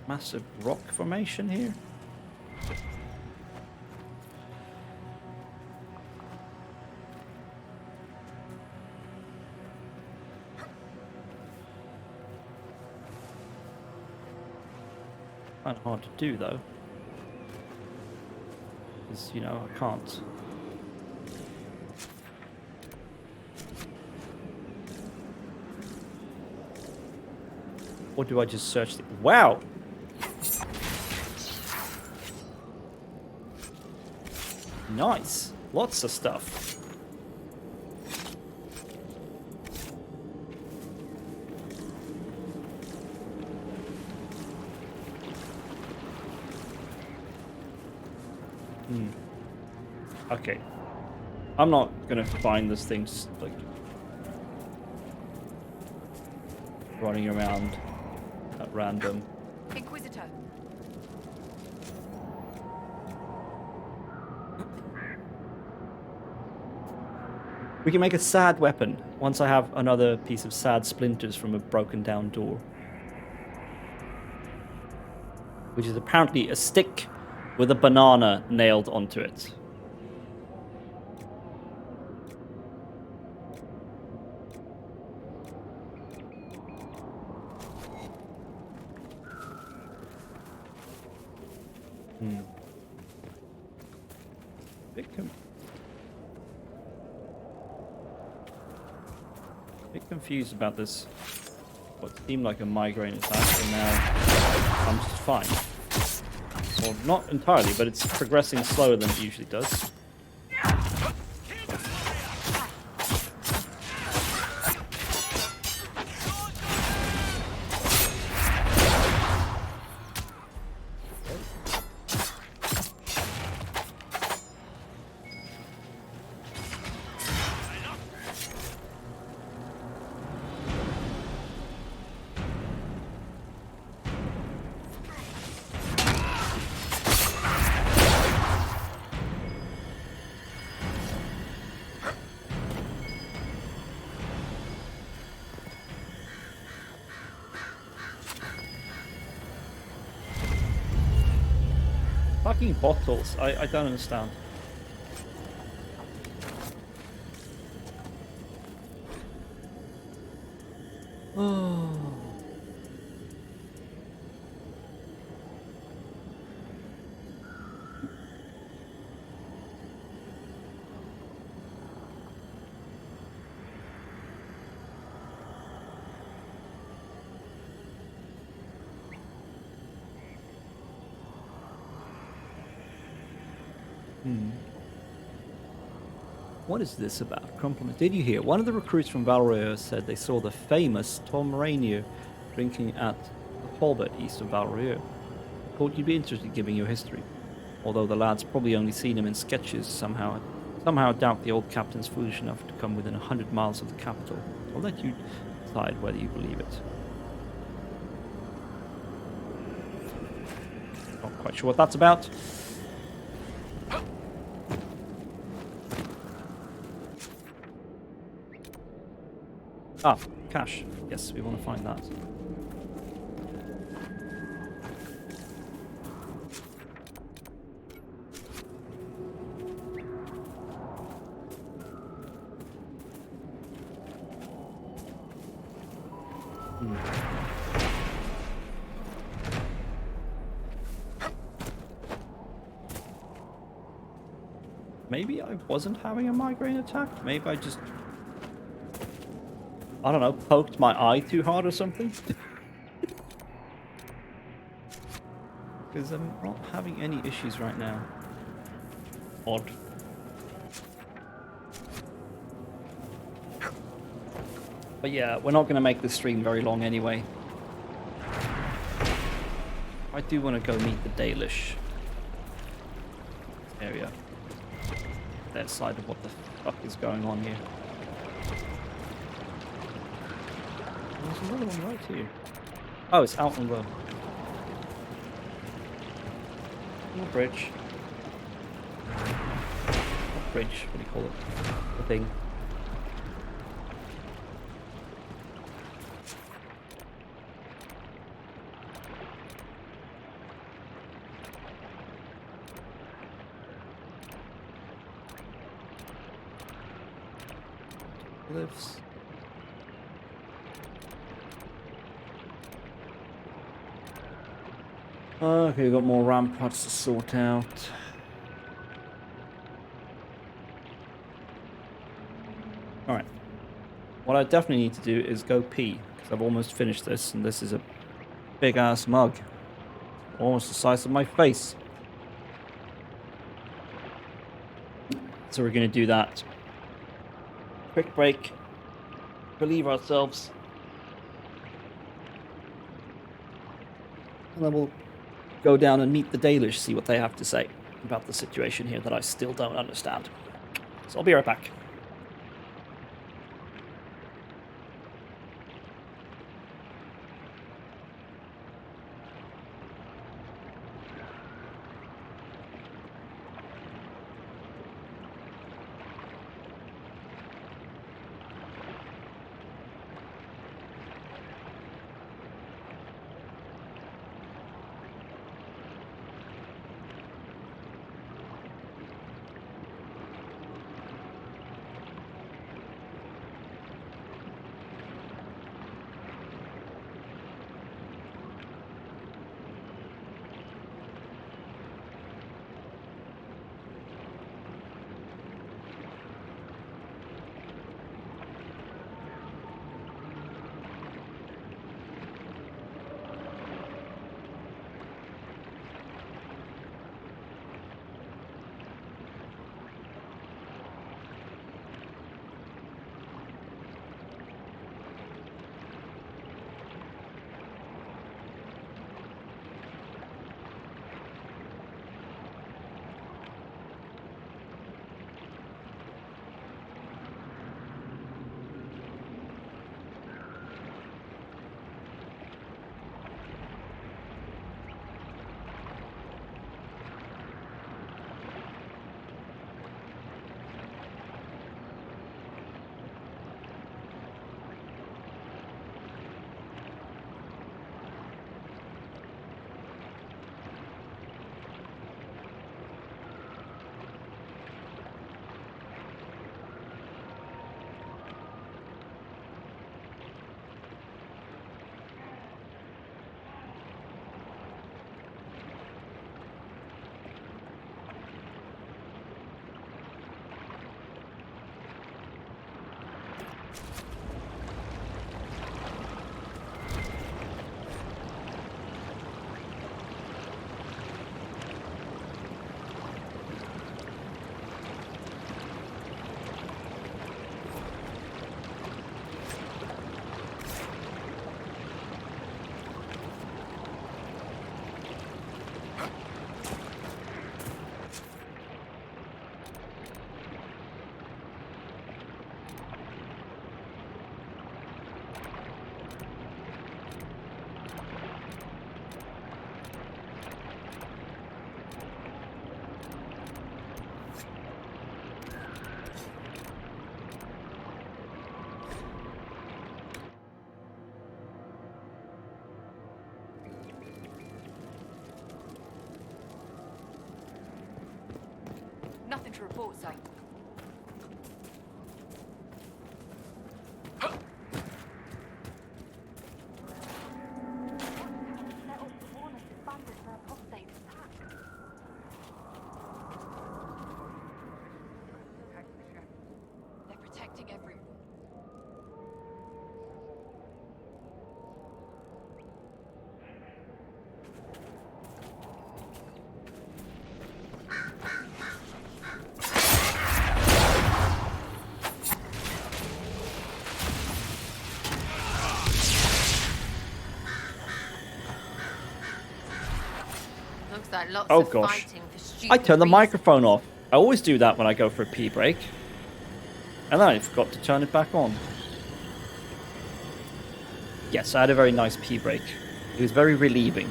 massive rock formation here? Kind of hard to do, though. Because, you know, I can't. Or do I just search the... Wow! Nice. Lots of stuff. Okay. I'm not gonna find this thing like running around at random. Inquisitor. We can make a sad weapon once I have another piece of sad splinters from a broken down door. Which is apparently a stick with a banana nailed onto it. Bit confused about this. What seemed like a migraine attack, and now I'm just fine. Well, not entirely, but it's progressing slower than it usually does. Fucking bottles. I don't understand. Oh. What is this about? Compliment. Did you hear? One of the recruits from Valria said they saw the famous Tom Rainier drinking at the Halbert east of Valria. I thought you'd be interested in giving your history. Although the lad's probably only seen him in sketches somehow. Somehow I doubt the old captain's foolish enough to come within 100 miles of the capital. I'll let you decide whether you believe it. Not quite sure what that's about. Ah, cash. Yes, we want to find that. Maybe I wasn't having a migraine attack. Maybe I just, I don't know, poked my eye too hard or something. Because I'm not having any issues right now. Odd. But yeah, we're not going to make this stream very long anyway. I do want to go meet the Dalish area. Their side of what the fuck is going on here. There's another one right here. Oh, it's out on the bridge. Not bridge, what do you call it? The thing. Lives. Okay, we've got more ramparts to sort out. Alright. What I definitely need to do is go pee, because I've almost finished this, and this is a big ass mug. Almost the size of my face. So we're going to do that. Quick break. Relieve ourselves. And then we'll go down and meet the Dalish, see what they have to say about the situation here that I still don't understand. So I'll be right back. to report, sir. They're protecting everyone. Looks like lots Oh, of gosh. fighting for I stupid turned the reasons. microphone off. I always do that when I go for a pee break. And then I forgot to turn it back on. Yes, I had a very nice pee break. It was very relieving.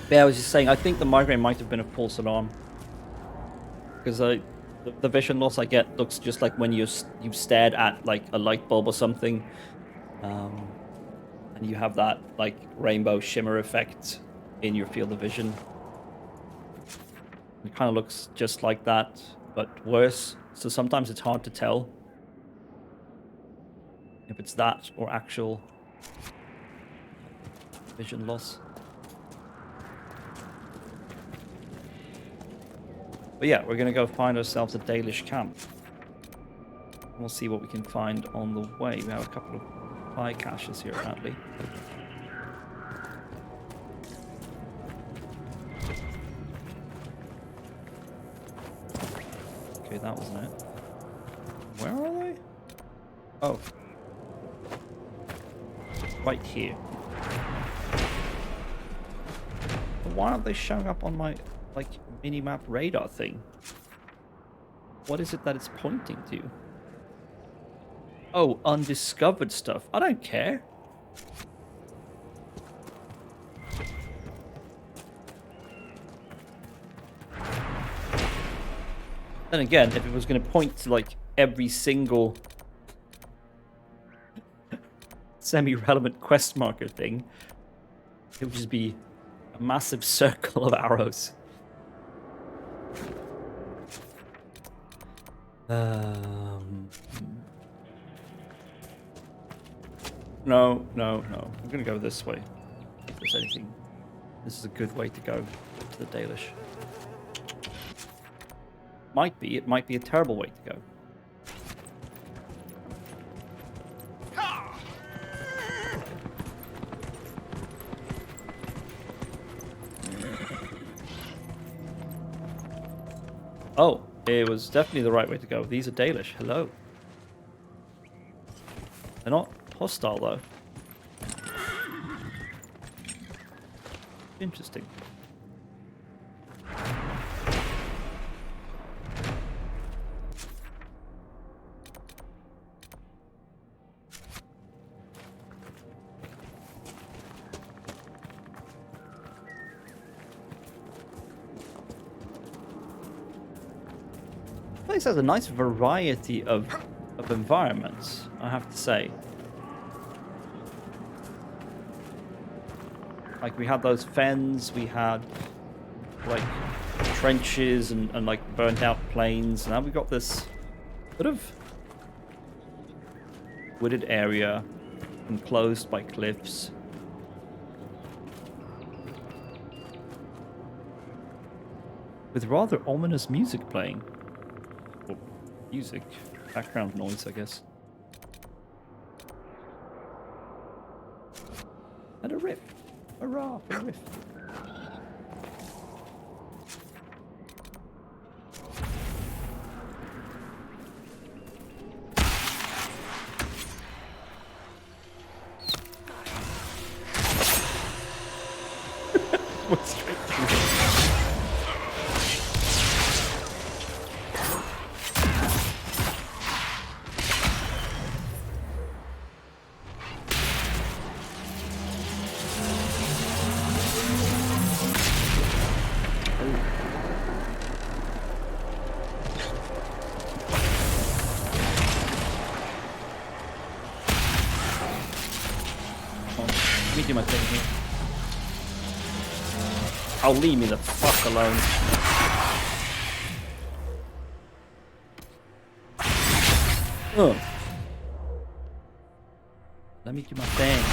Yeah, I was just saying, I think the migraine might have been a false alarm. Because the vision loss I get looks just like when you've stared at like a light bulb or something. And you have that like rainbow shimmer effect in your field of vision. It kind of looks just like that, but worse. So sometimes it's hard to tell if it's that or actual vision loss. But yeah, we're going to go find ourselves a Dalish camp. We'll see what we can find on the way. We have a couple of fire caches here, apparently. Okay, that wasn't it. Where are they? Oh. Right here. But why aren't they showing up on my, like, mini-map radar thing? What is it that it's pointing to? Oh, undiscovered stuff. I don't care. Then again, if it was going to point to, like, every single semi-relevant quest marker thing, it would just be a massive circle of arrows. No. I'm going to go this way. If there's anything. This is a good way to go to the Dalish. It might be a terrible way to go. Oh, it was definitely the right way to go. These are Dalish. Hello. They're not hostile, though. Interesting. This place has a nice variety of environments, I have to say. Like, we had those fens, we had, like, trenches and like, burnt-out plains. Now we've got this sort of wooded area enclosed by cliffs. With rather ominous music playing. Or music. Background noise, I guess. And a rift. Hurrah for a rift. Went straight through it. Let me do my thing here. Oh, leave me the fuck alone. Oh. Let me do my thing.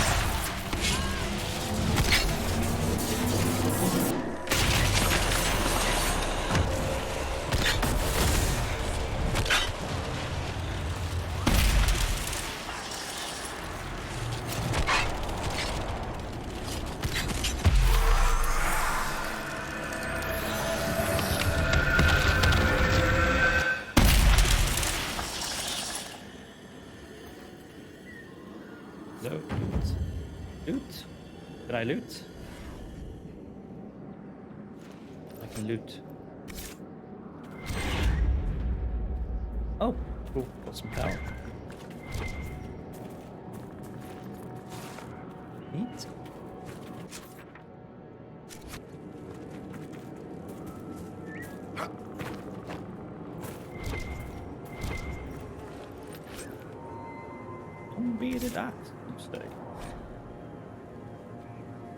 Hello, loot. Loot? Can I loot? I can loot. Oh, cool. Got some power. Neat. Unbearded axe, you say.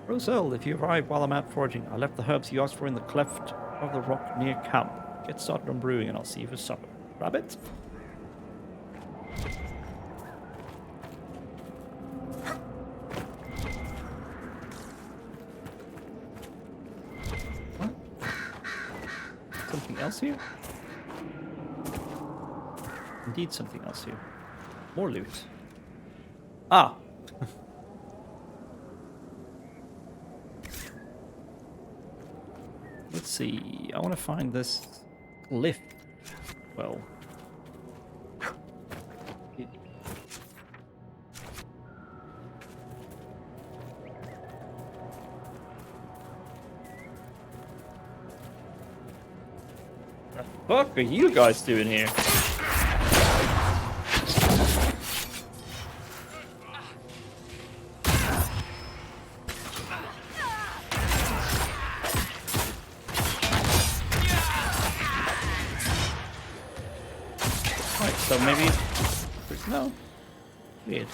Roselle, if you arrive while I'm out foraging, I left the herbs you asked for in the cleft of the rock near camp. Get started on brewing and I'll see you for supper. Rabbit? What? Something else here? Indeed something else here. More loot. Ah! Let's see. I want to find this lift. Well. The fuck are you guys doing here? So maybe... No. Weird.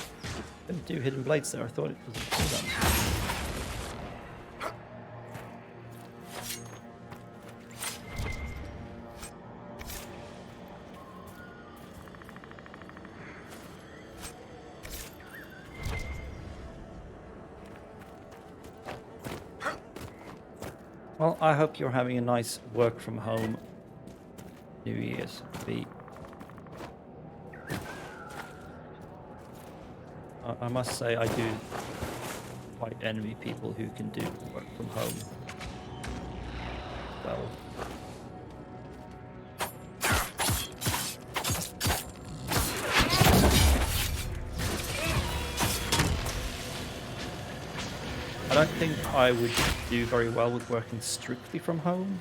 Didn't do hidden blades there. I thought it was a cooldown. Well, I hope you're having a nice work from home New Year's. I must say I do quite envy people who can do work from home. Well. I don't think I would do very well with working strictly from home.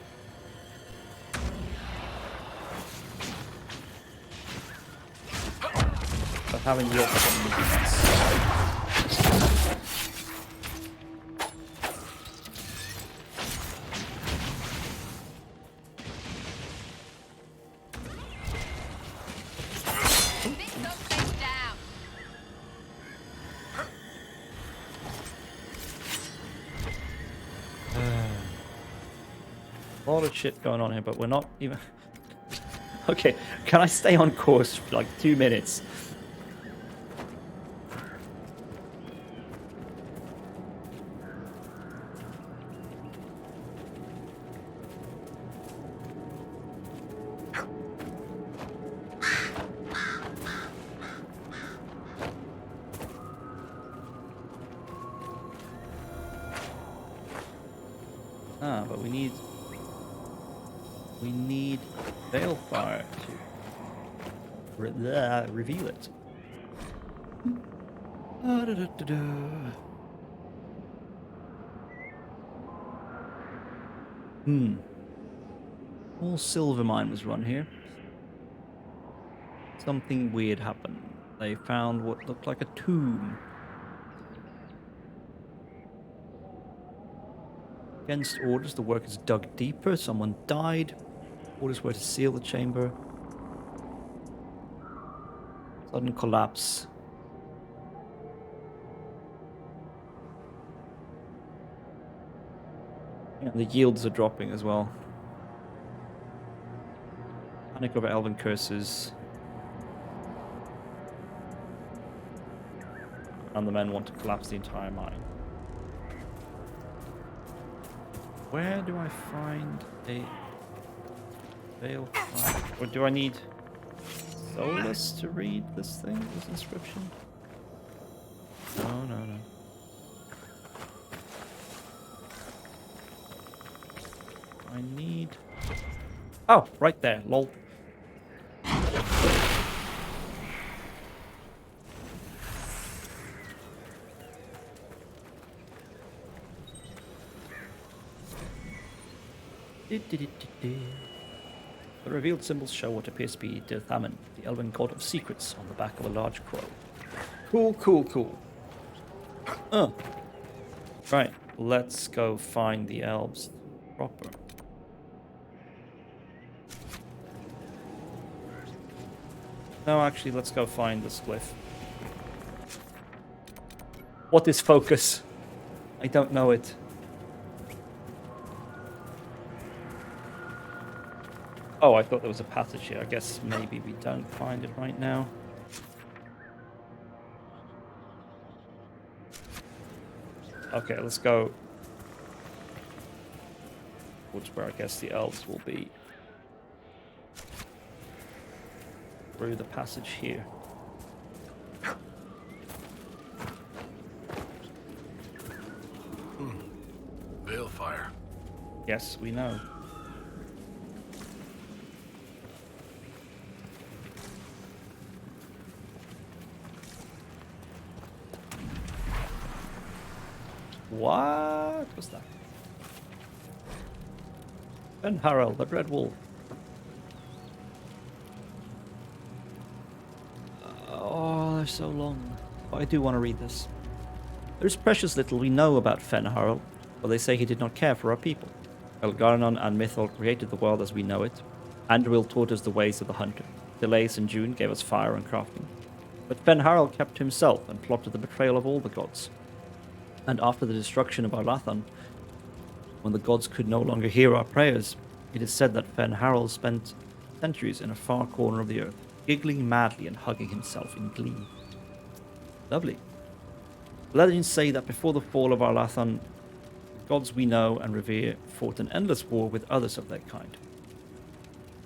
But having the option would be nice. A lot of shit going on here, but we're not even... Okay, can I stay on course for like 2 minutes? Ah, but we need Balefire to reveal it. All silver mine was run here. Something weird happened. They found what looked like a tomb. Against orders, the workers dug deeper. Someone died. Orders were to seal the chamber. Sudden collapse. Yeah, the yields are dropping as well. Panic over elven curses. And the men want to collapse the entire mine. Where do I find a veil? Or do I need Solus to read this thing, this inscription? No, no, no. I need... Oh, right there, lol. The revealed symbols show what appears to be Dirthamen, the elven god of secrets, on the back of a large crow. Cool, cool, cool. Right, let's go find the elves proper. No, actually, let's go find this glyph. What is focus? I don't know it. Oh, I thought there was a passage here. I guess maybe we don't find it right now. Okay, let's go towards where I guess the elves will be. Through the passage here. Balefire. Yes, we know. What was that? Ben Harrell, the Red Wolf. Oh, they're so long. But I do want to read this. There's precious little we know about Fen Harel, but they say he did not care for our people. Elgarnon and Mythol created the world as we know it. Anduril taught us the ways of the hunter. Delays and June gave us fire and crafting. But Fen Harel kept to himself and plotted the betrayal of all the gods. And after the destruction of Arlathan, when the gods could no longer hear our prayers, it is said that Fen Harel spent centuries in a far corner of the earth, giggling madly and hugging himself in glee. Lovely. Legends say that before the fall of Arlathan, the gods we know and revere fought an endless war with others of their kind.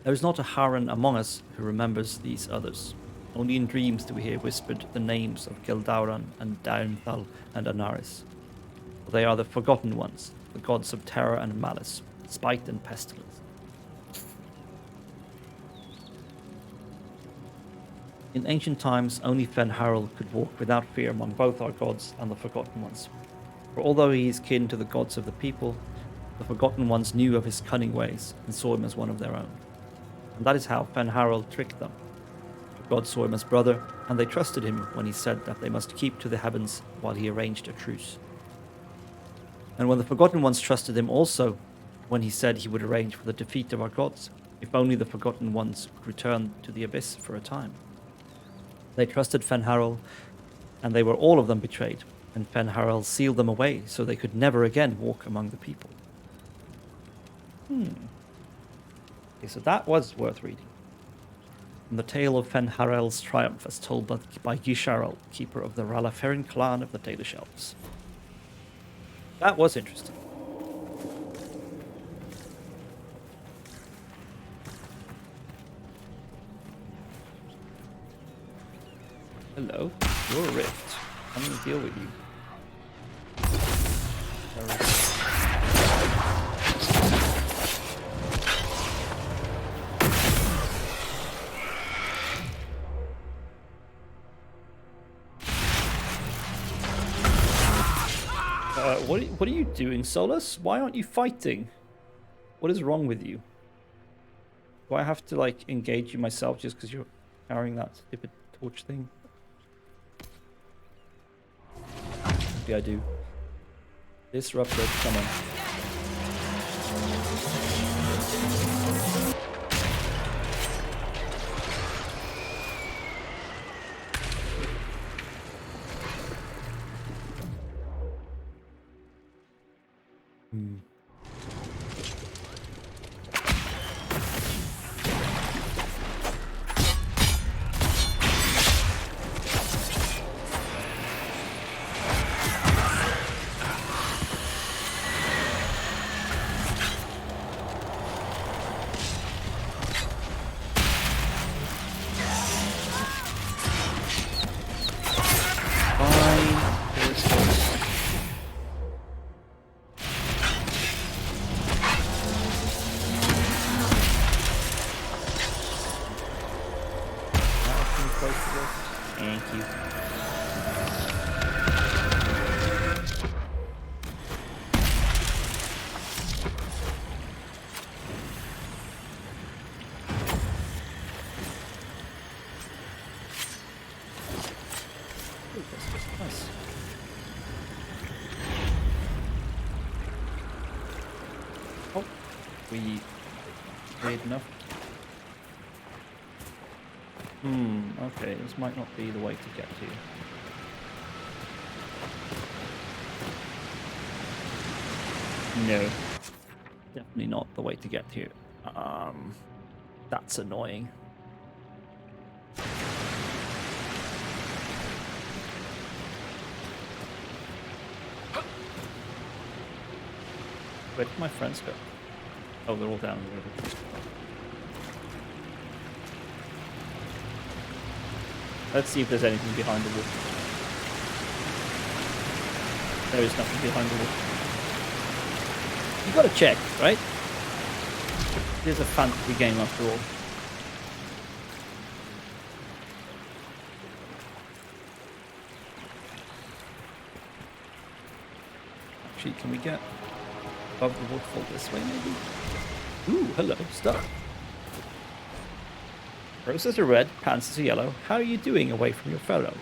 There is not a Haran among us who remembers these others. Only in dreams do we hear whispered the names of Gildauran and Daimthal and Anaris. For they are the forgotten ones, the gods of terror and malice, spite and pestilence. In ancient times, only Fen Harel could walk without fear among both our gods and the Forgotten Ones. For although he is kin to the gods of the people, the Forgotten Ones knew of his cunning ways and saw him as one of their own. And that is how Fen Harel tricked them. The gods saw him as brother, and they trusted him when he said that they must keep to the heavens while he arranged a truce. And when the Forgotten Ones trusted him also, when he said he would arrange for the defeat of our gods, if only the Forgotten Ones would return to the abyss for a time. They trusted Fen Harel, and they were all of them betrayed, and Fen Harel sealed them away so they could never again walk among the people. Okay, so that was worth reading. From the tale of Fen Harel's triumph as told by Gisharel, keeper of the Ralaferin clan of the Dalish Elves. That was interesting. Hello, you're a rift. I'm gonna deal with you. What are you doing, Solus? Why aren't you fighting? What is wrong with you? Do I have to like engage you myself just because you're carrying that stupid torch thing? Maybe I do. Disruptor, come on. Thank you. Ooh, that's just nice. Oh, we made enough. Okay, this might not be the way to get to. No, definitely not the way to get here. That's annoying. Where did my friends go? Oh, they're all down the river. Let's see if there's anything behind the wood. There is nothing behind the wood. You gotta check, right? It is a fantasy game after all. Actually, can we get above the waterfall this way, maybe? Ooh, hello, stuff. Roses are red, pants are yellow. How are you doing away from your fellow?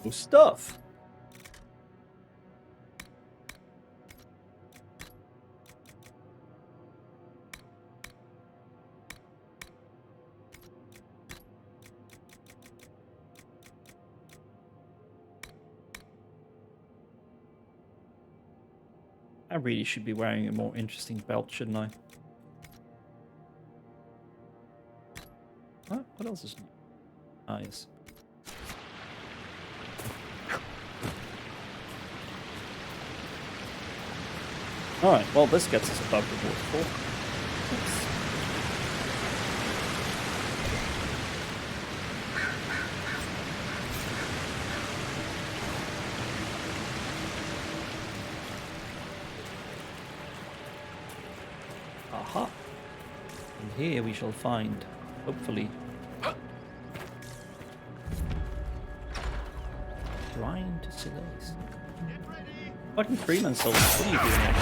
Oh, stuff. I really should be wearing a more interesting belt, shouldn't I? What else is new? Ah, yes. Alright, well, this gets us above the waterfall. Oops. Aha. And here we shall find, hopefully, Shrine to Silas. Fucking Freeman Souls, what are you doing here?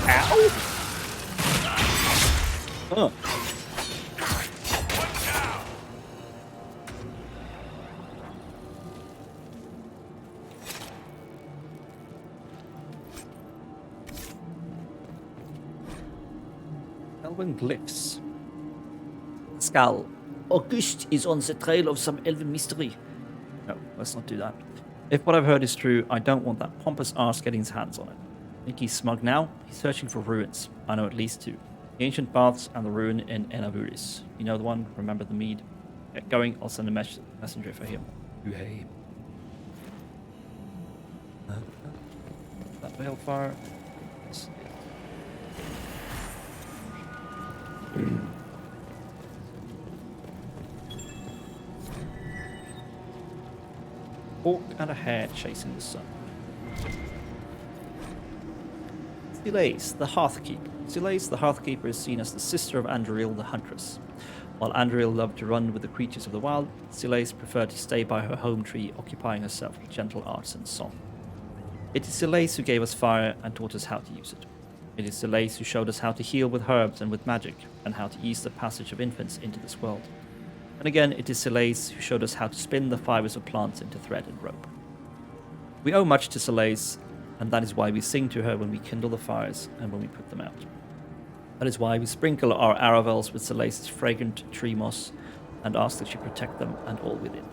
Ow! Oh. Elven glyphs. Skull. August is on the trail of some elven mystery. No, let's not do that. If what I've heard is true, I don't want that pompous arse getting his hands on it. Think he's smug now? He's searching for ruins. I know at least two. The ancient baths and the ruin in Enavuris. You know the one? Remember the mead? Get going, I'll send a messenger for him. Hey. That balefire. Yes. Hawk and a hare chasing the sun. Silas, the Hearthkeeper. Silas, the Hearthkeeper, is seen as the sister of Andriel, the Huntress. While Andriel loved to run with the creatures of the wild, Silas preferred to stay by her home tree, occupying herself with gentle arts and song. It is Silas who gave us fire and taught us how to use it. It is Silas who showed us how to heal with herbs and with magic, and how to ease the passage of infants into this world. And again, it is Silas who showed us how to spin the fibers of plants into thread and rope. We owe much to Silas, and that is why we sing to her when we kindle the fires and when we put them out. That is why we sprinkle our aravels with Silas's fragrant tree moss and ask that she protect them and all within.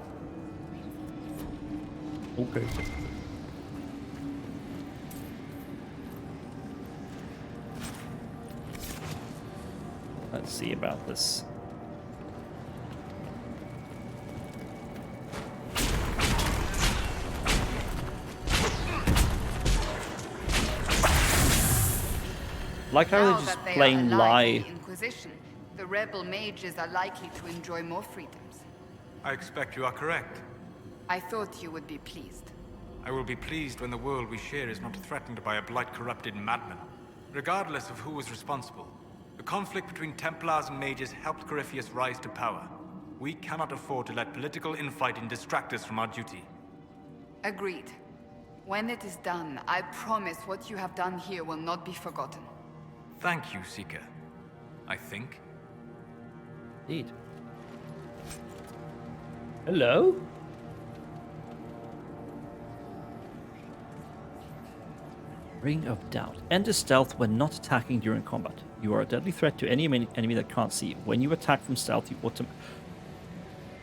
Okay. Let's see about this. Like how Now they just that they are plain allied lie. with the Inquisition, the the rebel mages are likely to enjoy more freedoms. I expect you are correct. I thought you would be pleased. I will be pleased when the world we share is not threatened by a blight-corrupted madman. Regardless of who was responsible, the conflict between Templars and mages helped Corypheus rise to power. We cannot afford to let political infighting distract us from our duty. Agreed. When it is done, I promise what you have done here will not be forgotten. Thank you, Seeker. I think. Indeed. Hello? Ring of Doubt. Enter stealth when not attacking during combat. You are a deadly threat to any enemy that can't see you. When you attack from stealth, you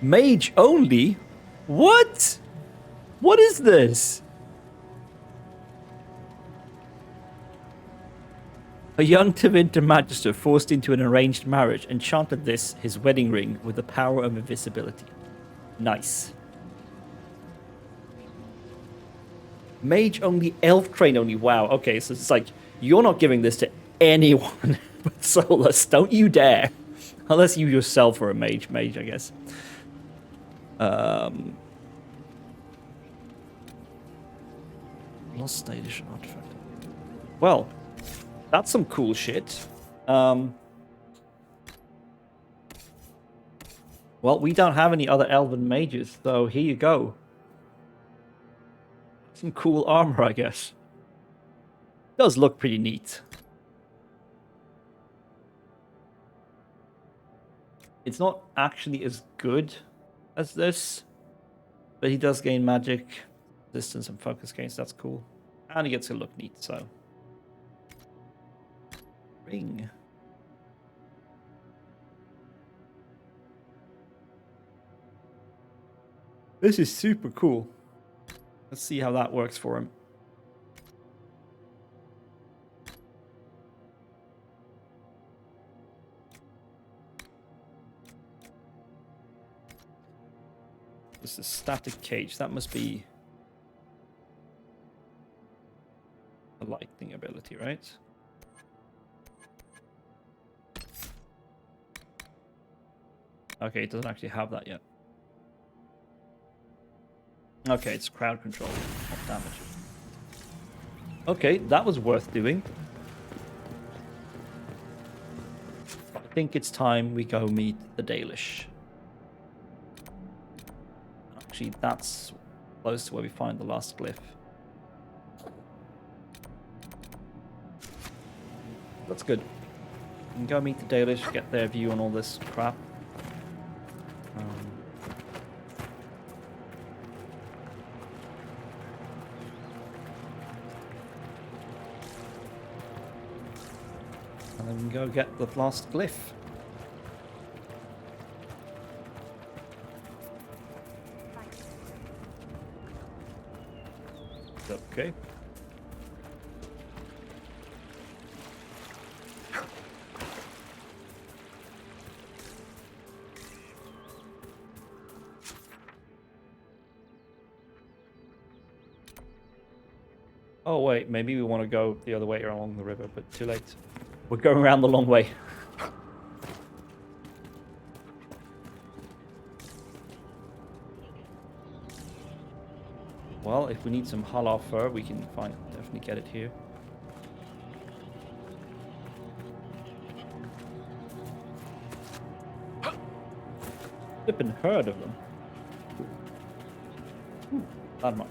Mage only? What? What is this? A young Tevinter magister forced into an arranged marriage enchanted this, his wedding ring, with the power of invisibility. Nice. Mage only, elf train only. Wow. Okay, so it's like, you're not giving this to anyone but Solus. Don't you dare. Unless you yourself are a mage, I guess. Lost State Edition artifact. Well, that's some cool shit. Well, we don't have any other elven mages, so here you go. Some cool armor, I guess. Does look pretty neat. It's not actually as good as this, but he does gain magic, resistance, and focus gains. That's cool. And he gets to look neat, so. Ring. This is super cool. Let's see how that works for him. This is static cage. That must be a lightning ability, right? Okay, it doesn't actually have that yet. Okay, it's crowd control, not damage. Okay, that was worth doing. I think it's time we go meet the Dalish. Actually, that's close to where we find the last glyph. That's good. We can go meet the Dalish, get their view on all this crap. And then we can go get the last glyph. Okay. Oh wait, maybe we want to go the other way along the river, but too late. We're going around the long way. Well, if we need some Hala fur, we can definitely get it here. Flippin' herd of them. Ooh, landmark.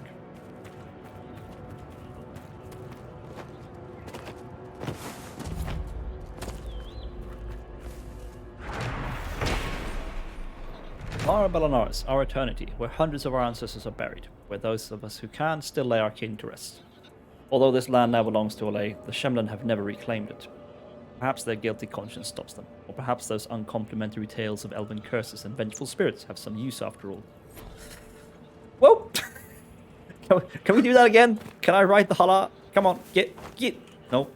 Mara Bellanaris, our eternity, where hundreds of our ancestors are buried, where those of us who can still lay our kin to rest. Although this land now belongs to Olay, the Shemlen have never reclaimed it. Perhaps their guilty conscience stops them, or perhaps those uncomplimentary tales of elven curses and vengeful spirits have some use after all. Whoa! Can we do that again? Can I ride the Hala? Come on, get. No.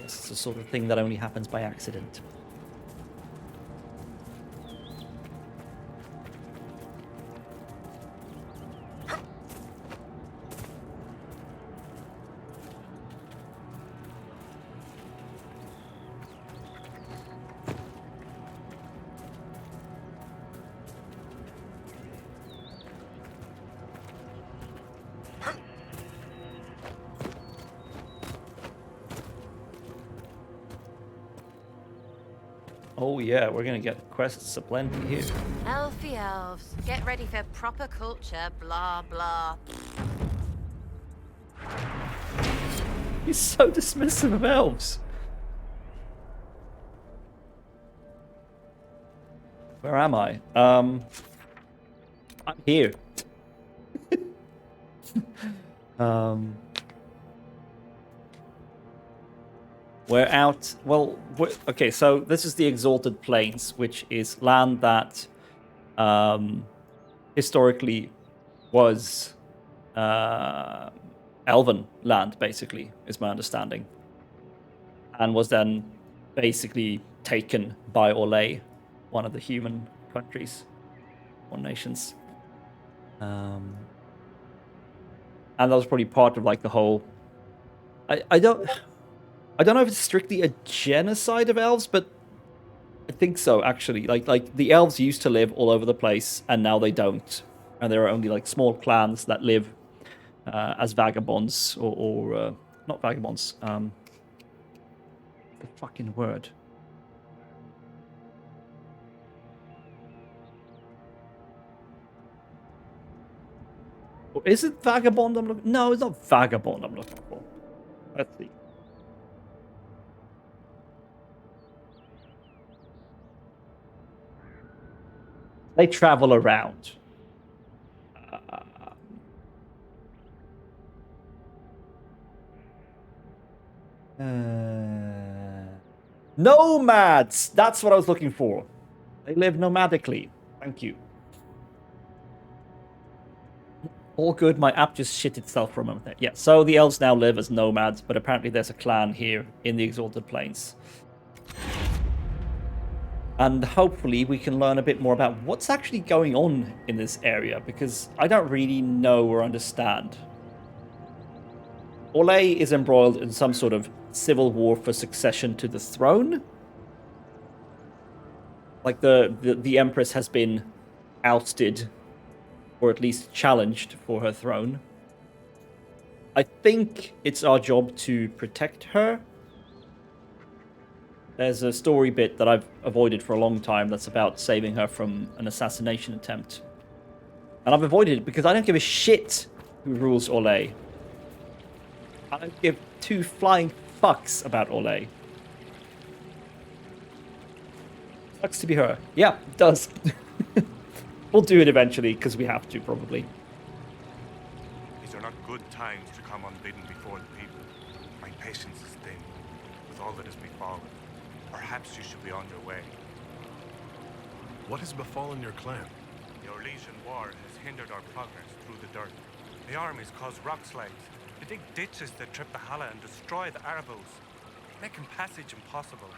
It's the sort of thing that only happens by accident. Oh yeah, we're gonna get quests aplenty here. Elfie elves. Get ready for proper culture, blah blah. He's so dismissive of elves. Where am I? I'm here. We're out. Well, okay. So this is the Exalted Plains, which is land that historically was elven land, basically, is my understanding, and was then basically taken by Orlais, one of the human countries or nations. And that was probably part of like the whole. I don't know if it's strictly a genocide of elves, but I think so actually. Like the elves used to live all over the place, and now they don't, and there are only like small clans that live as vagabonds or not vagabonds. The fucking word. Or is it vagabond I'm looking? No, it's not vagabond I'm looking for. Let's see. They travel around. Nomads! That's what I was looking for. They live nomadically. Thank you. All good. My app just shit itself for a moment there. Yeah, so the elves now live as nomads, but apparently there's a clan here in the Exalted Plains. And hopefully we can learn a bit more about what's actually going on in this area, because I don't really know or understand. Orlais is embroiled in some sort of civil war for succession to the throne. Like the Empress has been ousted, or at least challenged for her throne. I think it's our job to protect her. There's a story bit that I've avoided for a long time that's about saving her from an assassination attempt. And I've avoided it because I don't give a shit who rules Orlais. I don't give two flying fucks about Orlais. Sucks to be her. Yeah, it does. We'll do it eventually, because we have to, probably. These are not good times to come unbidden before the people. My patience is thin, with all that has befallen. Perhaps you should be on your way. What has befallen your clan? The Orlesian war has hindered our progress through the dirt. The armies cause rock slides. They dig ditches that trip the Hala and destroy the Arabos, making passage impossible.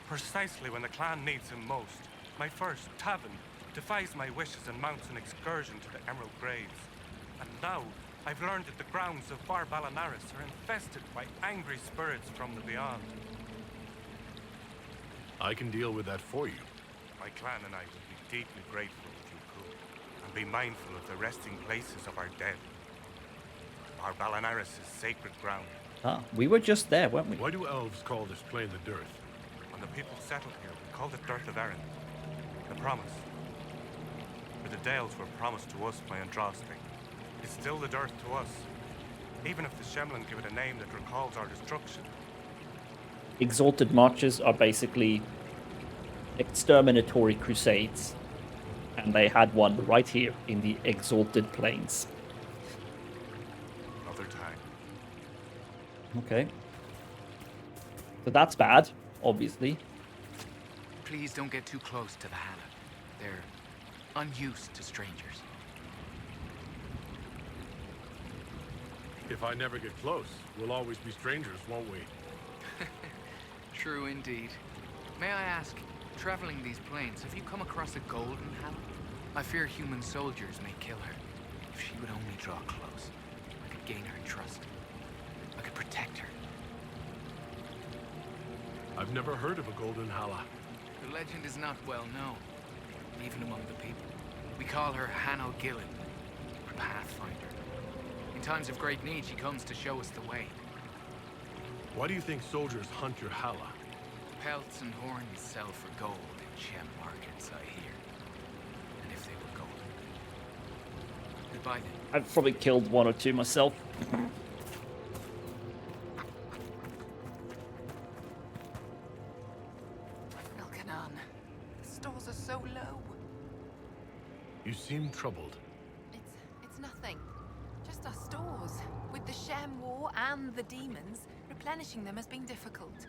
Precisely when the clan needs him most, my first, Tavin, defies my wishes and mounts an excursion to the Emerald Graves. And now, I've learned that the grounds of Bar Balanaris are infested by angry spirits from the beyond. I can deal with that for you. My clan and I would be deeply grateful if you could, and be mindful of the resting places of our dead. Bar Balanaris is sacred ground. Ah, we were just there, weren't we? Why do elves call this plain the Dearth? When the people settled here, we called it Dearth of Erin. The promise. For the Dales were promised to us by Andraste. It's still the Dearth to us, even if the Shemlin give it a name that recalls our destruction. Exalted marches are basically exterminatory crusades. And they had one right here in the Exalted Plains. Another time. Okay. So that's bad, obviously. Please don't get too close to the Hala. They're unused to strangers. If I never get close, we'll always be strangers, won't we? True indeed. May I ask, traveling these plains, have you come across a golden Hala? I fear human soldiers may kill her. If she would only draw close, I could gain her trust. I could protect her. I've never heard of a golden Hala. The legend is not well known, even among the people. We call her Hanno Gillen, or Pathfinder. In times of great need, she comes to show us the way. Why do you think soldiers hunt your Hala? pelts and horns sell for gold in gem markets, I hear. And if they were gold. Goodbye then. I've probably killed one or two myself. Elkanan, the stores are so low. You seem troubled. It's nothing. Just our stores. With the Shem War and the demons, replenishing them has been difficult.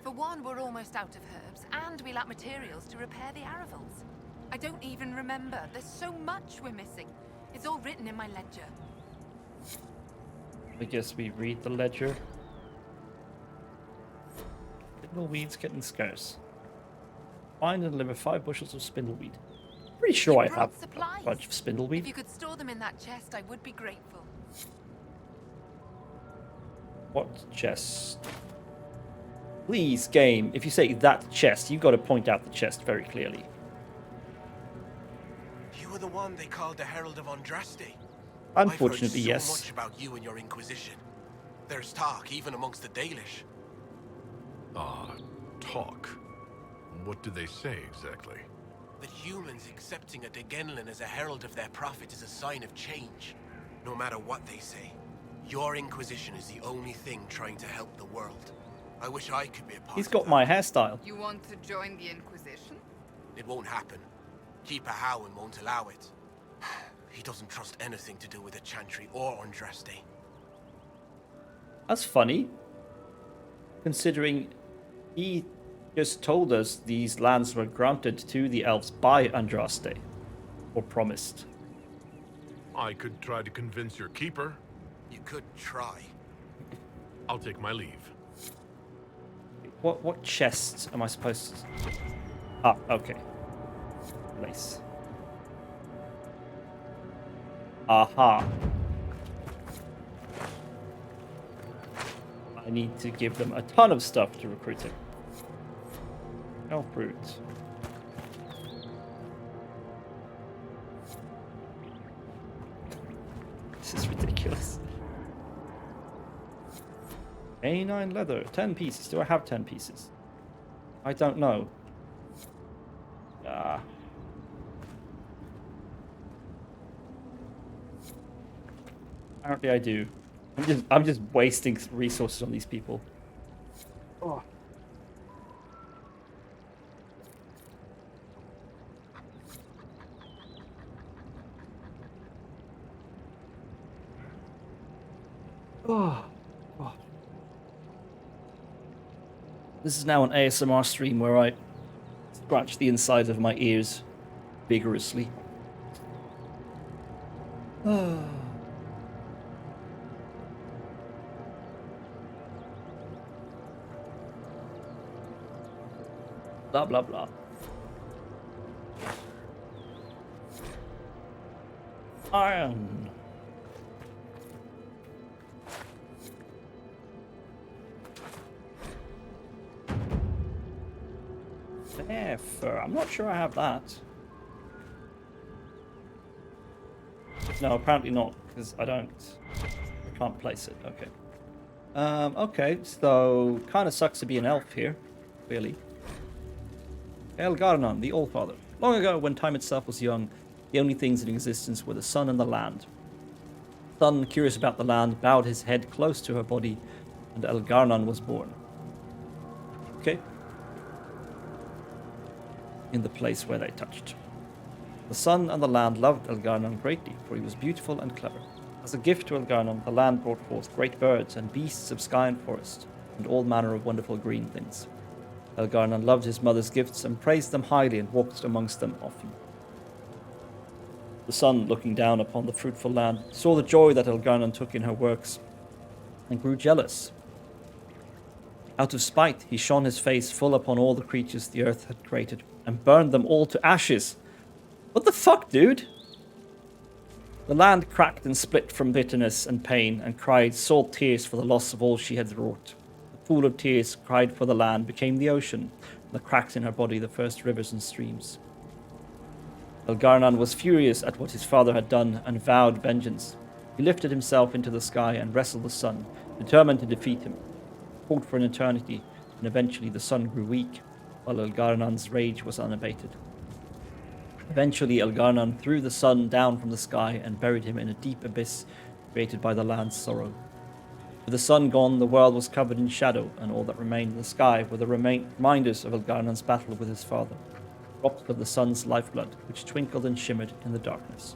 For one, we're almost out of herbs, and we lack materials to repair the Aravals. I don't even remember. There's so much we're missing. It's all written in my ledger. I guess we read the ledger. Spindleweed's getting scarce. Find and deliver 5 bushels of spindleweed. Pretty sure You I brought have a supplies. bunch of spindleweed. If you could store them in that chest, I would be grateful. What chest? Please, game, if you say that chest, you've got to point out the chest very clearly. You were the one they called the Herald of Andraste. Unfortunately, I've heard so yes. much about you and your Inquisition. There's talk, even amongst the Dalish. Talk. What do they say exactly? That humans accepting a Degenlin as a herald of their prophet is a sign of change. No matter what they say, your Inquisition is the only thing trying to help the world. I wish I could be a part He's of got that. my hairstyle. You want to join the Inquisition? It won't happen. Keeper Howen won't allow it. He doesn't trust anything to do with the Chantry or Andraste. That's funny. Considering he just told us these lands were granted to the elves by Andraste. Or promised. I could try to convince your keeper. You could try. I'll take my leave. What chest am I supposed to... Ah, okay. Place. Aha. I need to give them a ton of stuff to recruit him. Elf brute. This is ridiculous. A9 leather, 10 pieces. Do I have 10 pieces? I don't know. Ah. Apparently I do. I'm just wasting resources on these people. Oh. Oh. Oh. This is now an ASMR stream where I scratch the inside of my ears vigorously. Oh. Blah blah blah. Iron. Bear fur. I'm not sure I have that. No, apparently not, because I can't place it. Okay. Okay, so kind of sucks to be an elf here, really. Elgarnon, the Allfather. Long ago, when time itself was young, the only things in existence were the sun and the land. The sun, curious about the land, bowed his head close to her body, and Elgarnon was born. Okay. In the place where they touched. The sun and the land loved Elgarnon greatly, for he was beautiful and clever. As a gift to Elgarnon, the land brought forth great birds and beasts of sky and forest, and all manner of wonderful green things. Elgarnon loved his mother's gifts and praised them highly and walked amongst them often. The sun, looking down upon the fruitful land, saw the joy that Elgarnon took in her works, and grew jealous. Out of spite, he shone his face full upon all the creatures the earth had created, and burned them all to ashes. What the fuck, dude? The land cracked and split from bitterness and pain, and cried salt tears for the loss of all she had wrought. The pool of tears cried for the land became the ocean, and the cracks in her body the first rivers and streams. Elgarnon was furious at what his father had done, and vowed vengeance. He lifted himself into the sky and wrestled the sun, determined to defeat him. Fought for an eternity, and eventually the sun grew weak, while Elgar'nan's rage was unabated. Eventually, Elgar'nan threw the sun down from the sky and buried him in a deep abyss created by the land's sorrow. With the sun gone, the world was covered in shadow, and all that remained in the sky were the reminders of Elgar'nan's battle with his father, drops of the sun's lifeblood, which twinkled and shimmered in the darkness.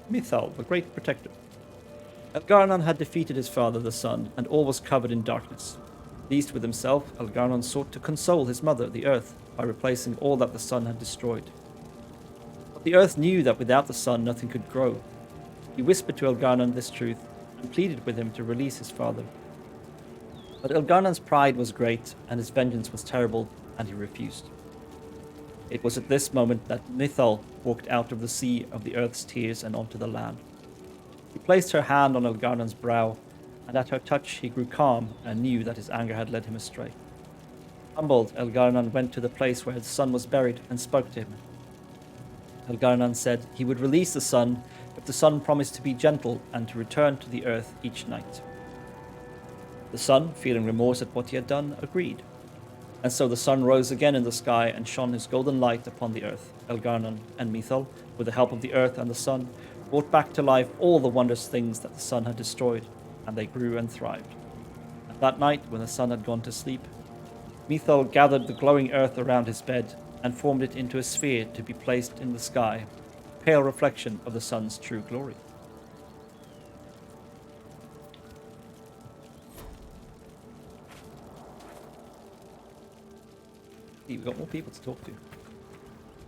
Mithal, the Great Protector. Elgar'nan had defeated his father, the sun, and all was covered in darkness. Pleased with himself, Elgar'nan sought to console his mother, the earth, by replacing all that the sun had destroyed. But the earth knew that without the sun nothing could grow. He whispered to Elgar'nan this truth, and pleaded with him to release his father. But Elgar'nan's pride was great, and his vengeance was terrible, and he refused. It was at this moment that Mithal walked out of the sea of the earth's tears and onto the land. She placed her hand on Elgar'nan's brow, and at her touch he grew calm and knew that his anger had led him astray. Humbled, Elgar'nan went to the place where the sun was buried and spoke to him. Elgar'nan said he would release the sun if the sun promised to be gentle and to return to the earth each night. The sun, feeling remorse at what he had done, agreed. And so the sun rose again in the sky and shone his golden light upon the earth. Elgar'nan and Mithal, with the help of the earth and the sun, brought back to life all the wondrous things that the sun had destroyed, and they grew and thrived. And that night, when the sun had gone to sleep, Mithal gathered the glowing earth around his bed and formed it into a sphere to be placed in the sky, a pale reflection of the sun's true glory. We've got more people to talk to.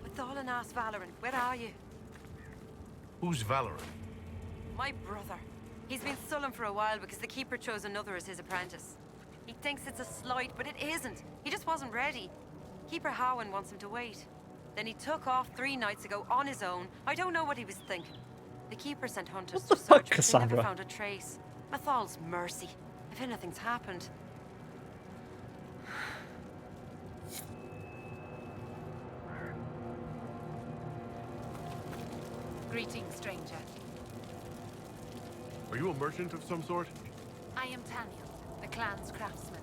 Mithal and Ass Valorant, where are you? Who's Valorant? My brother. He's been sullen for a while because the Keeper chose another as his apprentice. He thinks it's a slight, but it isn't. He just wasn't ready. Keeper Howen wants him to wait. Then he took off 3 nights ago on his own. I don't know what he was thinking. The Keeper sent hunters What the to fuck, search, but they Cassandra? never found a trace. Mithal's mercy. If anything's happened. Greetings, stranger. Are you a merchant of some sort? I am Taniel, the clan's craftsman.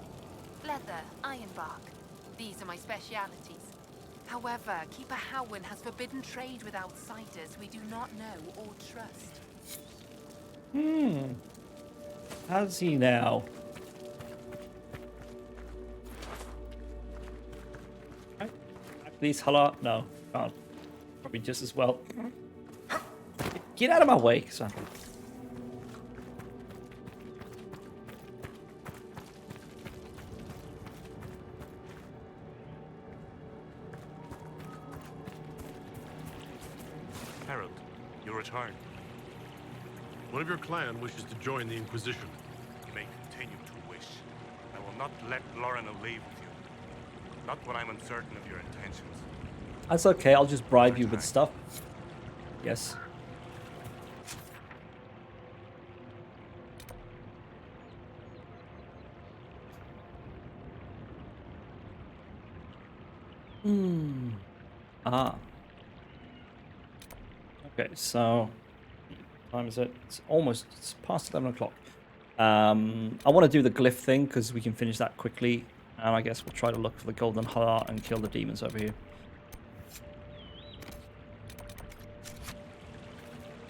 Leather, ironbark. These are my specialities. However, Keeper Howen has forbidden trade with outsiders we do not know or trust. Has he now? Please, hello? No, can't. Probably just as well. Get out of my way, Cassandra. Harold, you return. One of your clan wishes to join the Inquisition. You may continue to wish. I will not let Lorna leave with you. Not when I'm uncertain of your intentions. That's okay, I'll just bribe you with stuff. Yes. Ah. Okay, so what time is it? It's past 11 o'clock. I want to do the glyph thing because we can finish that quickly. And I guess we'll try to look for the golden heart and kill the demons over here.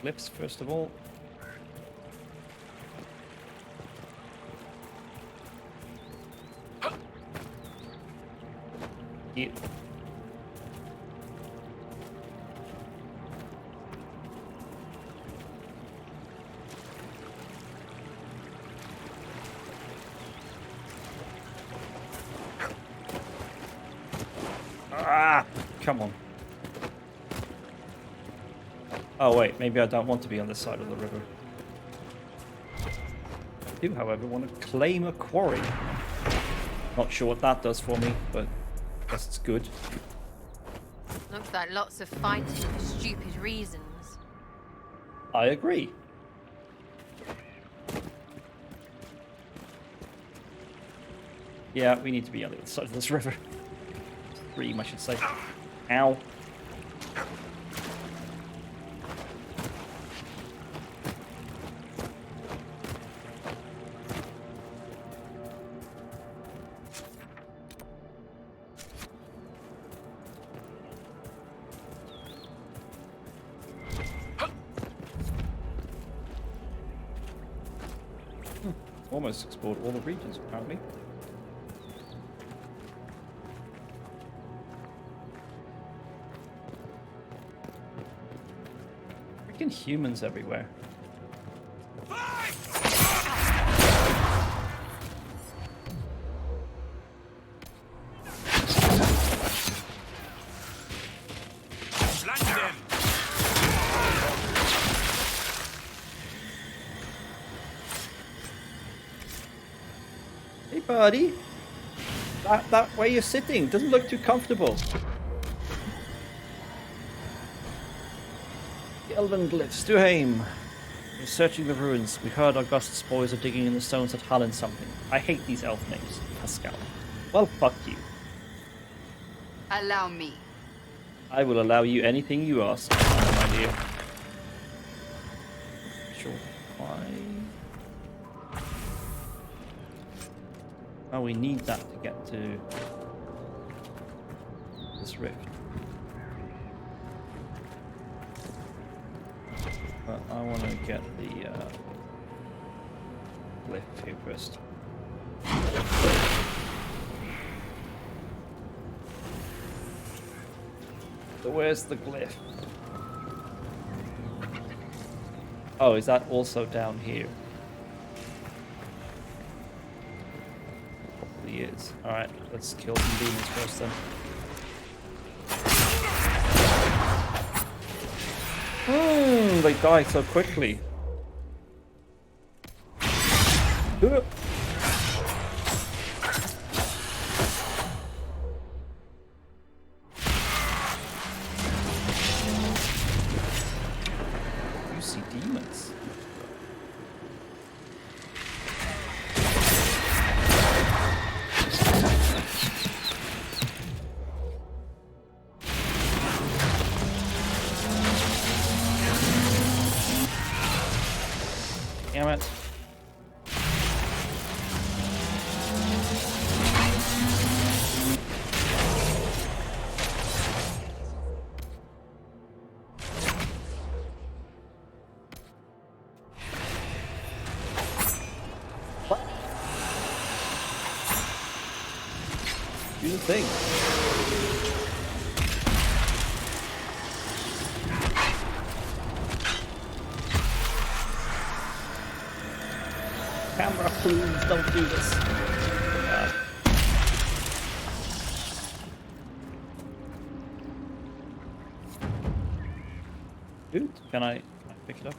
Glyphs, first of all. Yeah. Ah, come on. Oh wait, maybe I don't want to be on this side of the river. I do, however, want to claim a quarry. Not sure what that does for me, but I guess it's good. Looks like lots of fighting for stupid reasons. I agree. Yeah, we need to be on the other side of this river. Stream, I should say. Ow. Almost explored all the regions, apparently. Freaking humans everywhere. Hey, buddy. That where you're sitting doesn't look too comfortable. The Elven glyphs to aim. We're searching the ruins. We heard Augustus boys are digging in the stones at Hallin something. I hate these elf names. Pascal. Well, fuck you. Allow me. I will allow you anything you ask, my dear. Sure. Why? Oh, we need that to get to this rift. But I want to get the glyph here first. So where's the glyph? Oh, is that also down here? Probably is. Alright, let's kill some demons first then. They die so quickly. You see demons. Damn it. What? Do the thing. Camera, please don't do this. Dude, can I pick it up?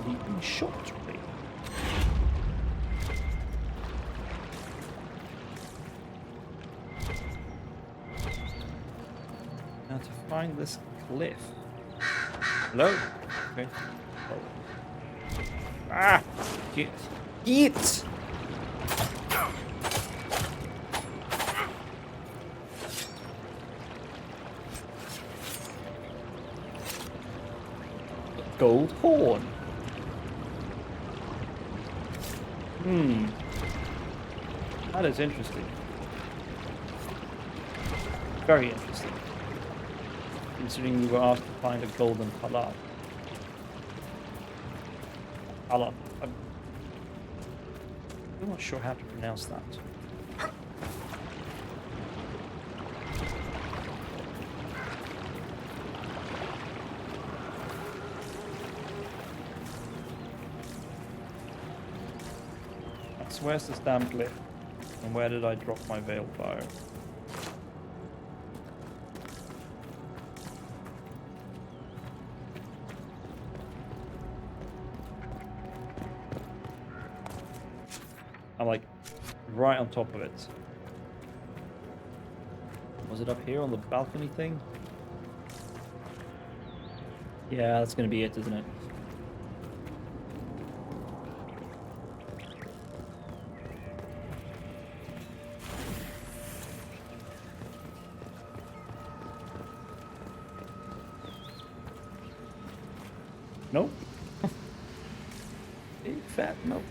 Leaping shot range. Now to find this cliff. Hello? Okay. Oh. Ah! Get! Get! Gold horn. That is interesting. Very interesting. Considering we were asked to find a golden halal. I'm not sure how to pronounce that. That's where's this damn glyph? And where did I drop my veil fire? I'm like right on top of it. Was it up here on the balcony thing? Yeah, that's gonna be it, isn't it? Nope. Big fat nope.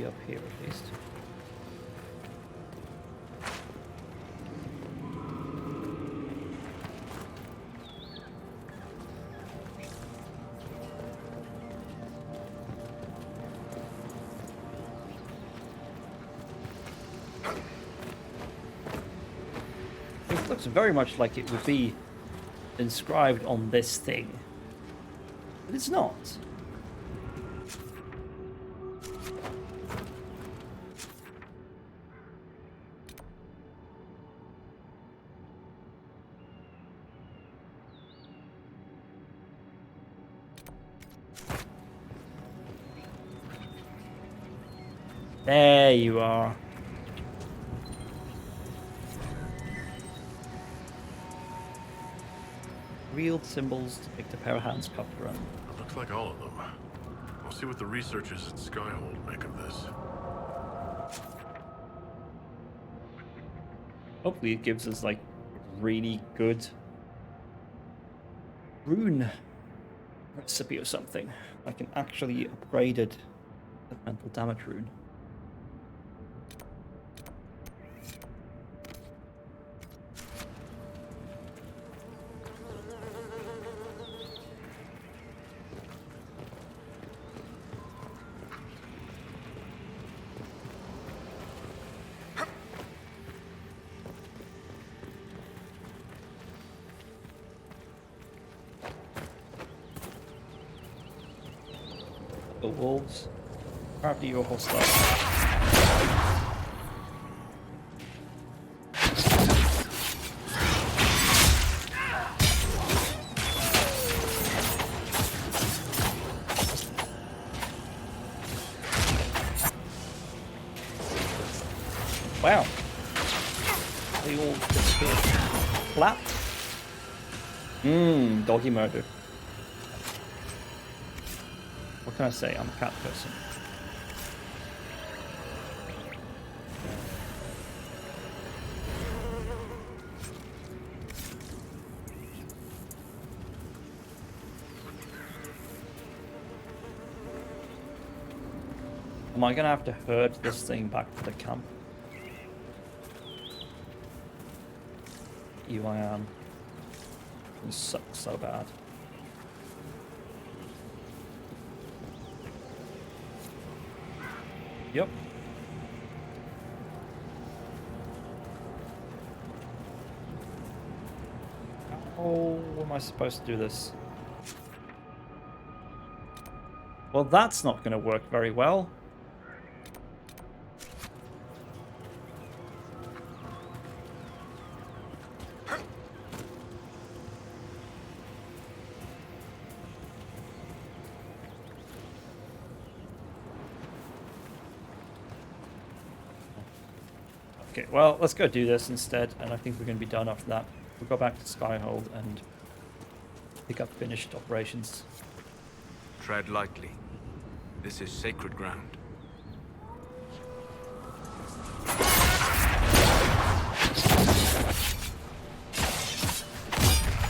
be up here at least. It looks very much like it would be inscribed on this thing, but it's not. There you are. Real symbols depict a pair of hands cupped around. It looks like all of them. I'll see what the researchers at Skyhold make of this. Hopefully it gives us like a really good rune recipe or something. Like an actually upgraded mental damage rune. The wolves. Apparently you're hostile. Wow. They all disappeared. Flat. Doggy murder. What can I say? I'm a cat person. Am I gonna have to herd this thing back to the camp? You I am. This sucks so bad. Yep. How am I supposed to do this? Well, that's not going to work very well. Okay, well, let's go do this instead, and I think we're going to be done after that. We'll go back to Skyhold and pick up finished operations. Tread lightly. This is sacred ground.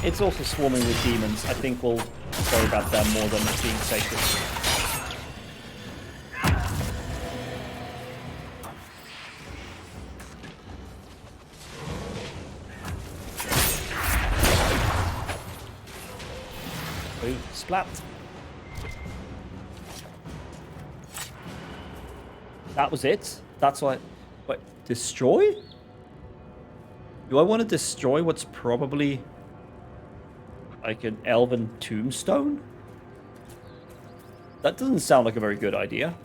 It's also swarming with demons. I think we'll worry about them more than being sacred. Ooh, splat. That was it? That's what... What? Destroy? Do I want to destroy what's probably... like an elven tombstone? That doesn't sound like a very good idea.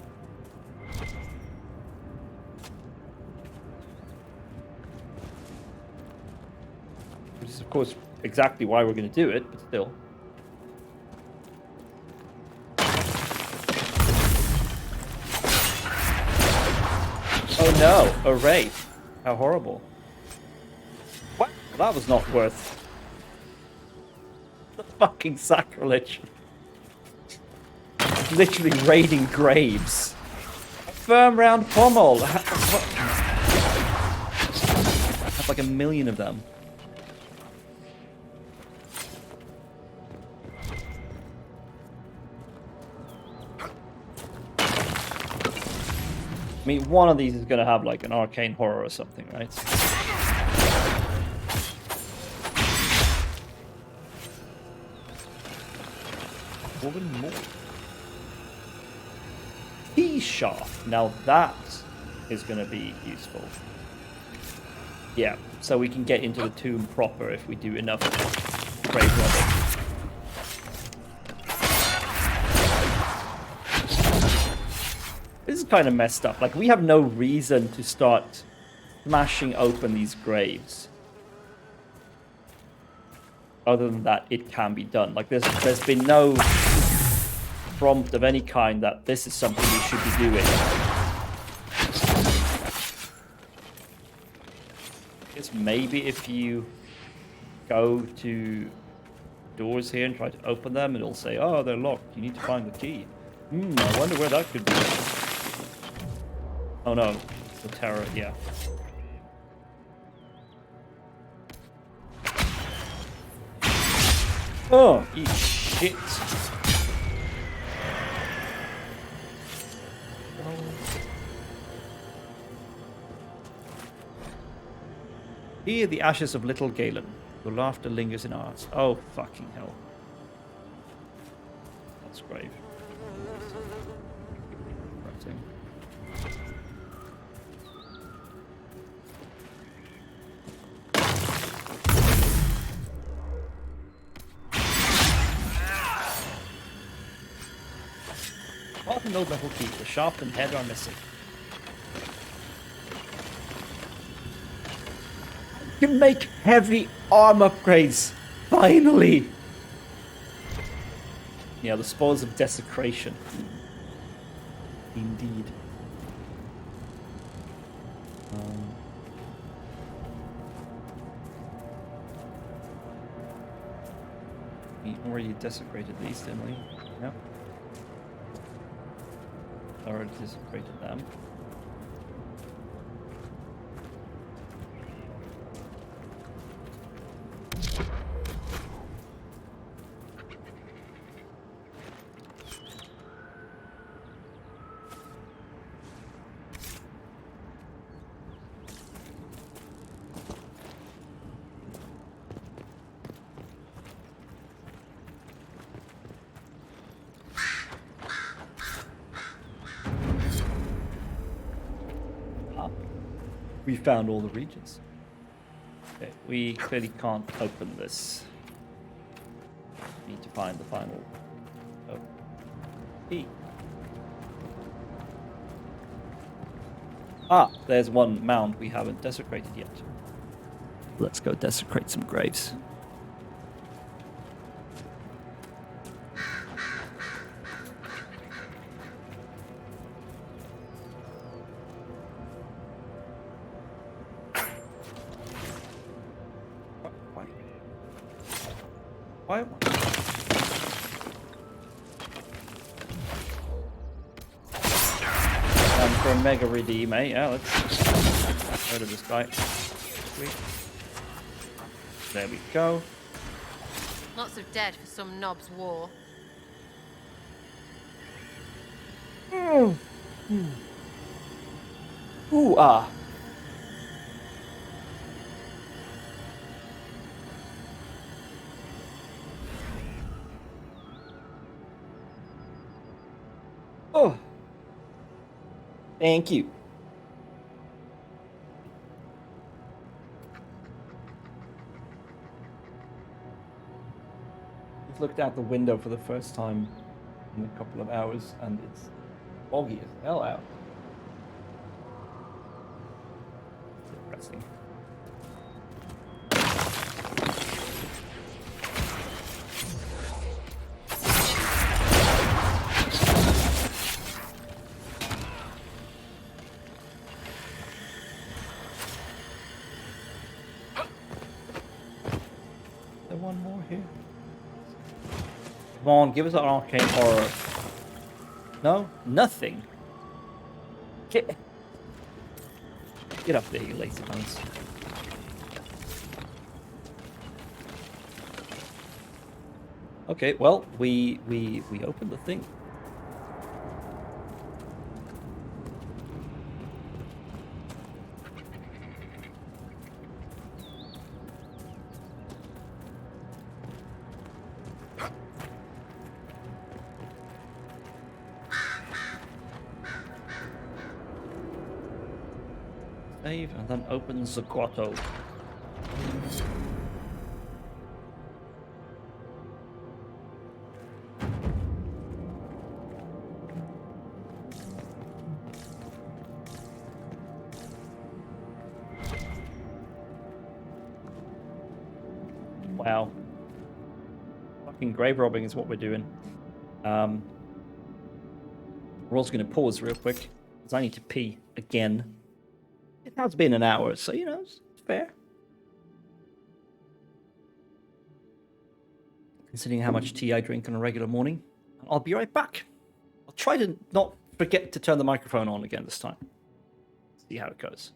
Which is, of course, exactly why we're going to do it, but still. Oh no, a wraith. How horrible. What? That was not worth the fucking sacrilege. Literally raiding graves. Firm round pommel. I have like a million of them. I mean, one of these is going to have like an arcane horror or something, right? Even more. Key shaft. Now that is going to be useful. Yeah, so we can get into the tomb proper if we do enough grave robbing. This is kind of messed up. Like, we have no reason to start smashing open these graves. Other than that, it can be done. Like, there's been no prompt of any kind that this is something we should be doing. I guess maybe if you go to doors here and try to open them, it'll say, oh, they're locked. You need to find the key. I wonder where that could be. Oh no, the terror, yeah. Oh, eat shit. Here, the ashes of little Galen. Your laughter lingers in ours. Oh, fucking hell. That's grave. Writing. Martin no metal key. The shaft and head are missing. You can make heavy arm upgrades. Finally. Yeah, the spoils of desecration. Indeed. We already desecrated these, didn't we? Yep. Already desecrated them. We found all the regions. Okay, we clearly can't open this. Need to find the final key. Ah, there's one mound we haven't desecrated yet. Let's go desecrate some graves. Why? For a mega redeem, eh? Yeah, let's get rid of this guy. Sweet. There we go. Lots of dead for some knob's war. Ooh, ah. Oh. Thank you. I've looked out the window for the first time in a couple of hours and it's foggy as hell out. Depressing. One more here. Come on, give us an arcane horror. No? Nothing. Get up there, you lazy bunnies. Okay, well, we opened the thing. Save and then opens the grotto. Wow. Fucking grave robbing is what we're doing. We're also going to pause real quick because I need to pee again. It has been an hour, so you know, it's fair. Considering how much tea I drink on a regular morning. I'll be right back. I'll try to not forget to turn the microphone on again this time. See how it goes.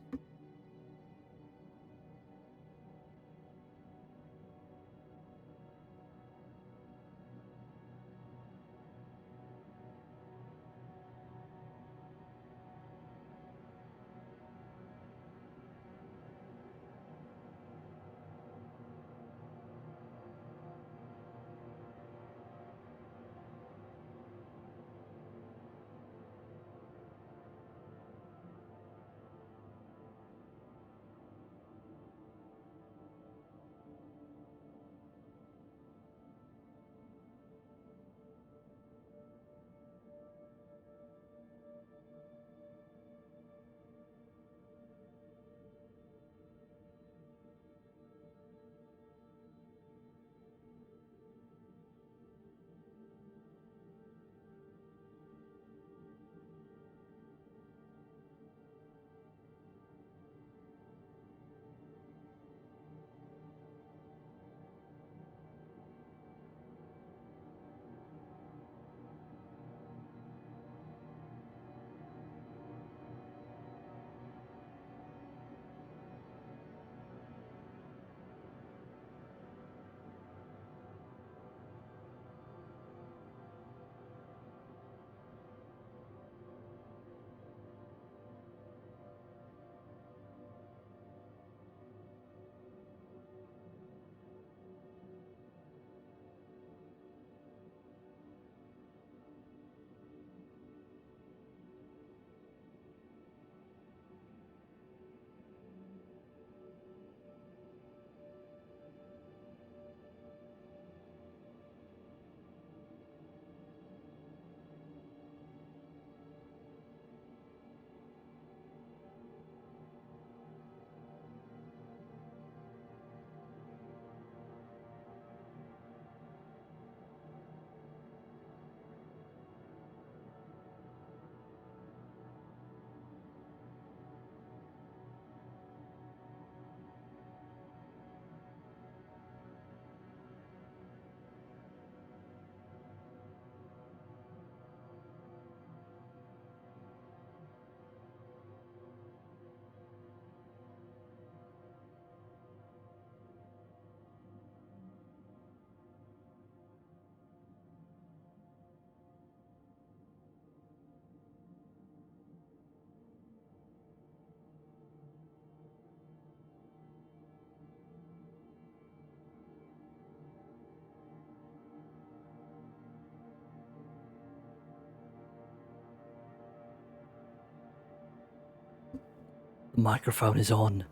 The microphone is on.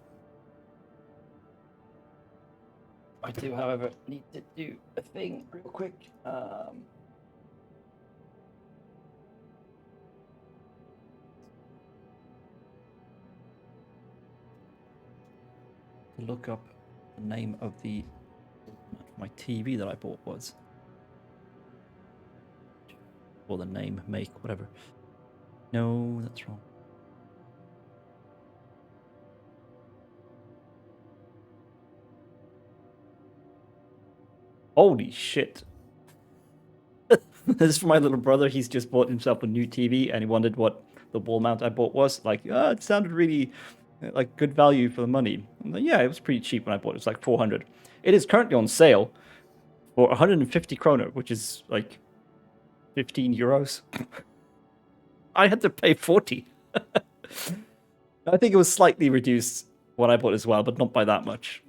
I do, however, need to do a thing real quick. To look up the name of my TV that I bought was. Or the name, make, whatever. No, that's wrong. Holy shit. This is for my little brother. He's just bought himself a new TV and he wondered what the wall mount I bought was. Like, it sounded really like good value for the money. I'm like, yeah, it was pretty cheap when I bought it. It was like 400. It is currently on sale for 150 kroner, which is like 15 euros. I had to pay 40. I think it was slightly reduced what I bought as well, but not by that much.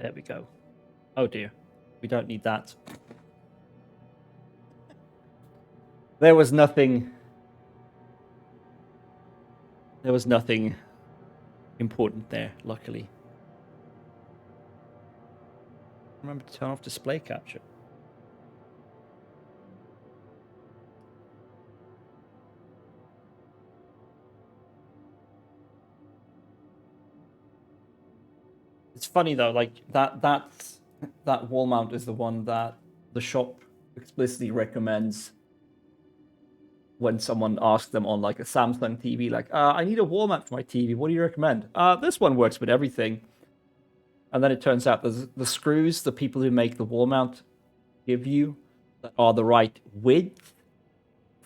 There we go. Oh dear. We don't need that. There was nothing important there, luckily. Remember to turn off display capture. It's funny though, like that wall mount is the one that the shop explicitly recommends when someone asks them on like a Samsung TV, like, I need a wall mount for my TV. What do you recommend? This one works with everything. And then it turns out the screws the people who make the wall mount give you that are the right width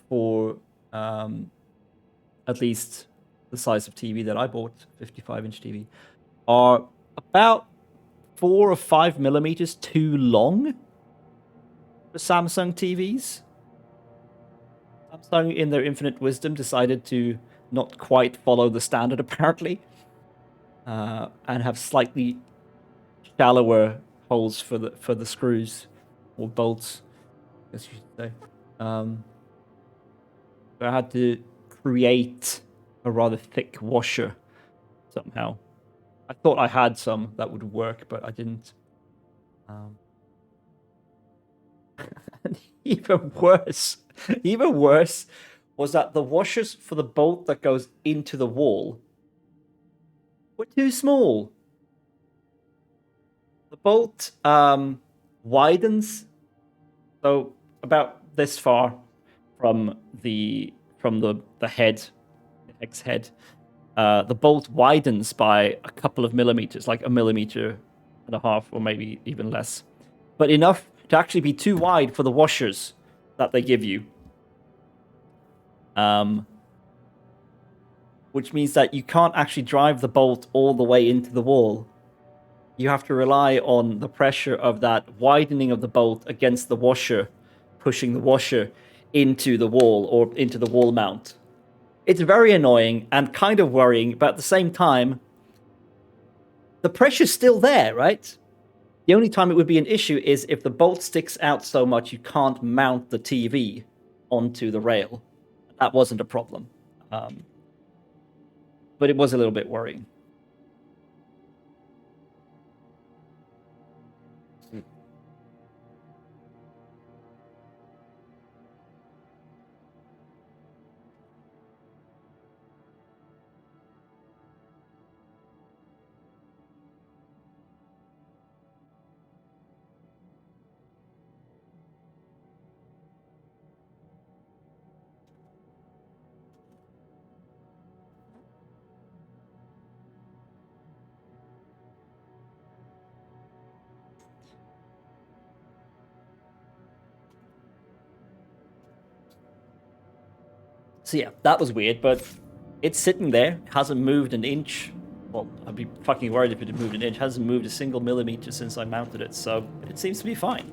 for at least the size of TV that I bought, 55-inch TV, are about 4 or 5 millimeters too long for Samsung TVs. Samsung, in their infinite wisdom, decided to not quite follow the standard, apparently, and have slightly shallower holes for the screws or bolts, I guess you should say. So I had to create a rather thick washer somehow. I thought I had some that would work, but I didn't. And even worse was that the washers for the bolt that goes into the wall were too small. The bolt widens, so about this far from the head, the hex head. The bolt widens by a couple of millimeters, like 1.5 millimeters, or maybe even less, but enough to actually be too wide for the washers that they give you. Which means that you can't actually drive the bolt all the way into the wall. You have to rely on the pressure of that widening of the bolt against the washer, pushing the washer into the wall or into the wall mount. It's very annoying and kind of worrying, but at the same time, the pressure's still there, right? The only time it would be an issue is if the bolt sticks out so much you can't mount the TV onto the rail. That wasn't a problem. But it was a little bit worrying. So yeah, that was weird, but it's sitting there, hasn't moved an inch. Well, I'd be fucking worried if it had moved an inch. Hasn't moved a single millimeter since I mounted it, so it seems to be fine.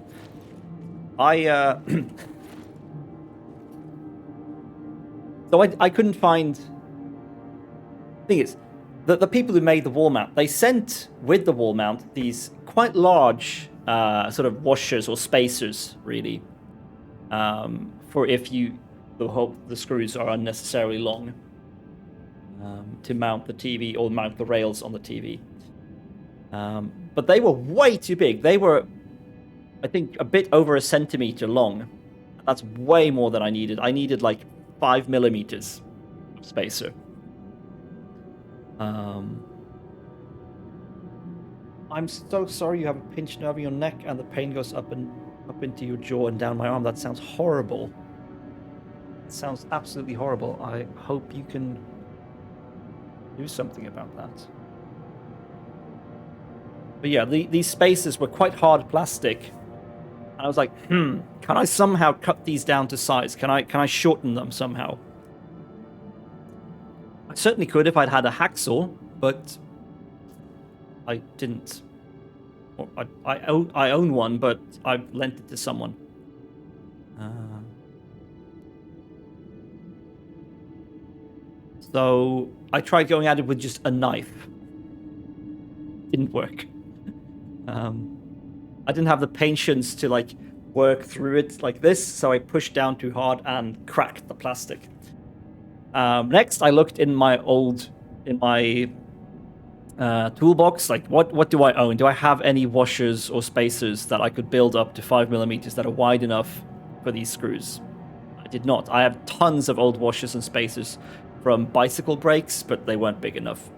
So I couldn't find... The thing is, the people who made the wall mount, they sent with the wall mount these quite large sort of washers or spacers, really, for if you... the screws are unnecessarily long to mount the TV or mount the rails on the TV. But they were way too big. They were, I think, a bit over 1 centimeter long. That's way more than I needed. I needed like 5 millimeters of spacer. I'm so sorry you have a pinched nerve in your neck and the pain goes up into your jaw and down my arm. That sounds horrible. It sounds absolutely horrible. I hope you can do something about that. But yeah, these spaces were quite hard plastic. And I was like, can I somehow cut these down to size? Can I shorten them somehow? I certainly could if I'd had a hacksaw, but I didn't. Or I own one, but I lent it to someone. So I tried going at it with just a knife. Didn't work. I didn't have the patience to like work through it like this, so I pushed down too hard and cracked the plastic. Next, I looked in my toolbox, like what do I own? Do I have any washers or spacers that I could build up to 5mm that are wide enough for these screws? I did not. I have tons of old washers and spacers from bicycle brakes, but they weren't big enough.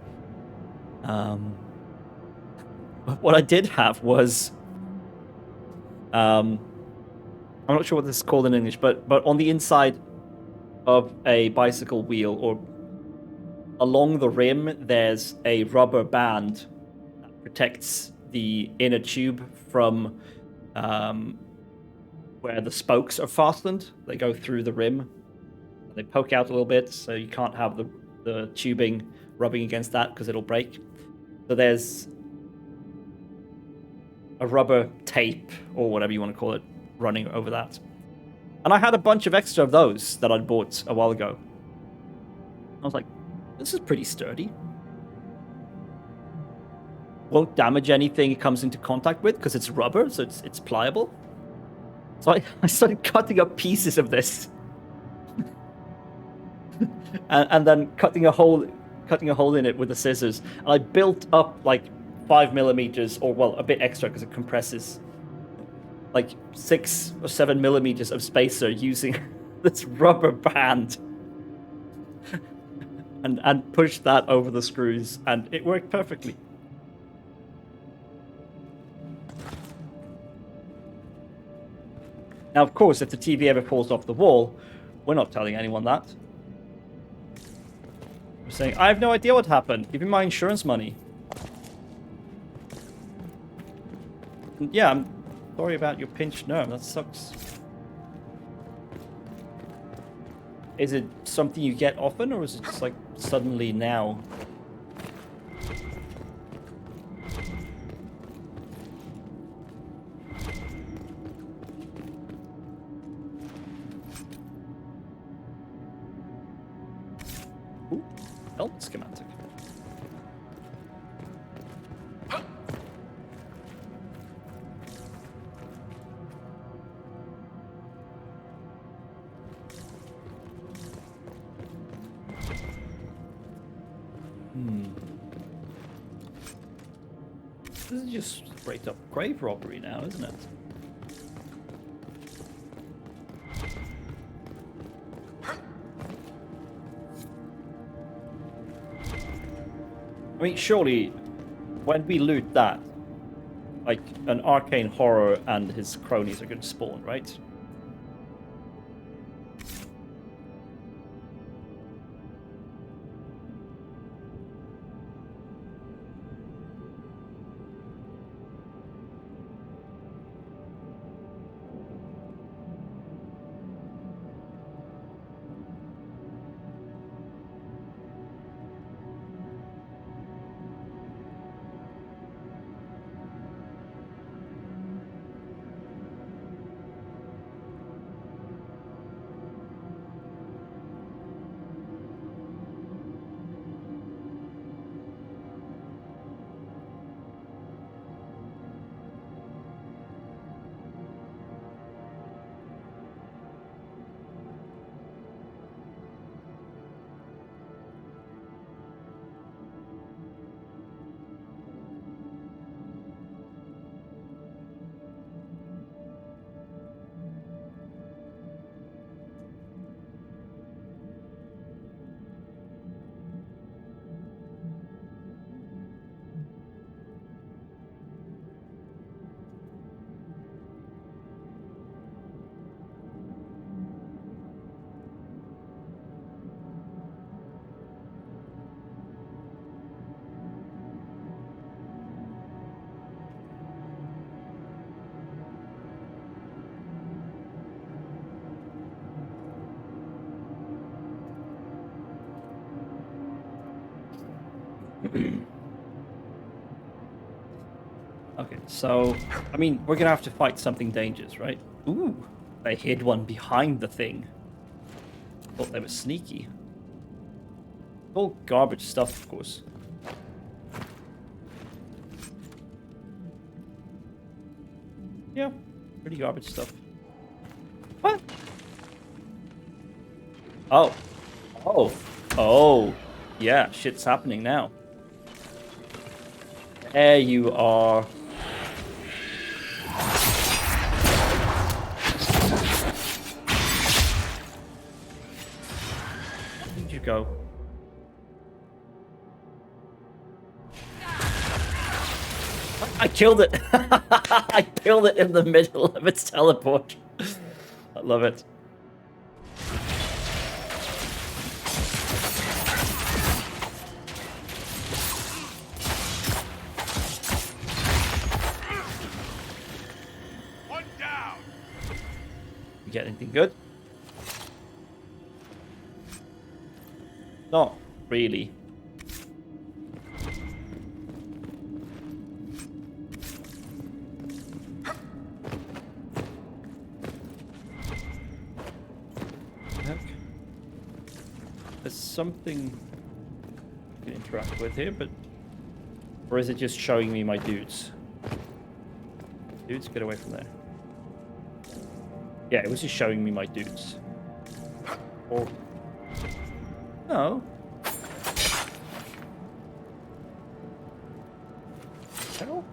What I did have was, I'm not sure what this is called in English, but on the inside of a bicycle wheel or along the rim, there's a rubber band that protects the inner tube from where the spokes are fastened. They go through the rim. They poke out a little bit, so you can't have the tubing rubbing against that because it'll break. So there's a rubber tape, or whatever you want to call it, running over that. And I had a bunch of extra of those that I'd bought a while ago. I was like, this is pretty sturdy. Won't damage anything it comes into contact with because it's rubber, so it's pliable. So I started cutting up pieces of this. and then cutting a hole in it with the scissors. And I built up like 5mm, or well, a bit extra because it compresses, like 6 or 7mm of spacer using this rubber band. and pushed that over the screws, and it worked perfectly. Now, of course, if the TV ever falls off the wall, we're not telling anyone that. We're saying, I have no idea what happened. Give me my insurance money. And yeah, I'm sorry about your pinched nerve. That sucks. Is it something you get often, or is it just like suddenly now? Ooh, help schematic. This is just straight up grave robbery now, isn't it? I mean, surely, when we loot that, like, an arcane horror and his cronies are going to spawn, right? Okay, so, I mean, we're gonna have to fight something dangerous, right? Ooh, they hid one behind the thing. Thought they were sneaky. All garbage stuff, of course. Pretty garbage stuff. What? Oh. Oh. Oh. Yeah, shit's happening now. There you are. Where did you go? I killed it! I killed it in the middle of its teleport. I love it. One down. You get anything good? Not really. Heck. There's something I can interact with here, but... Or is it just showing me my dudes? Dudes, get away from there. Yeah, it was just showing me my dudes. Or... No. Hell?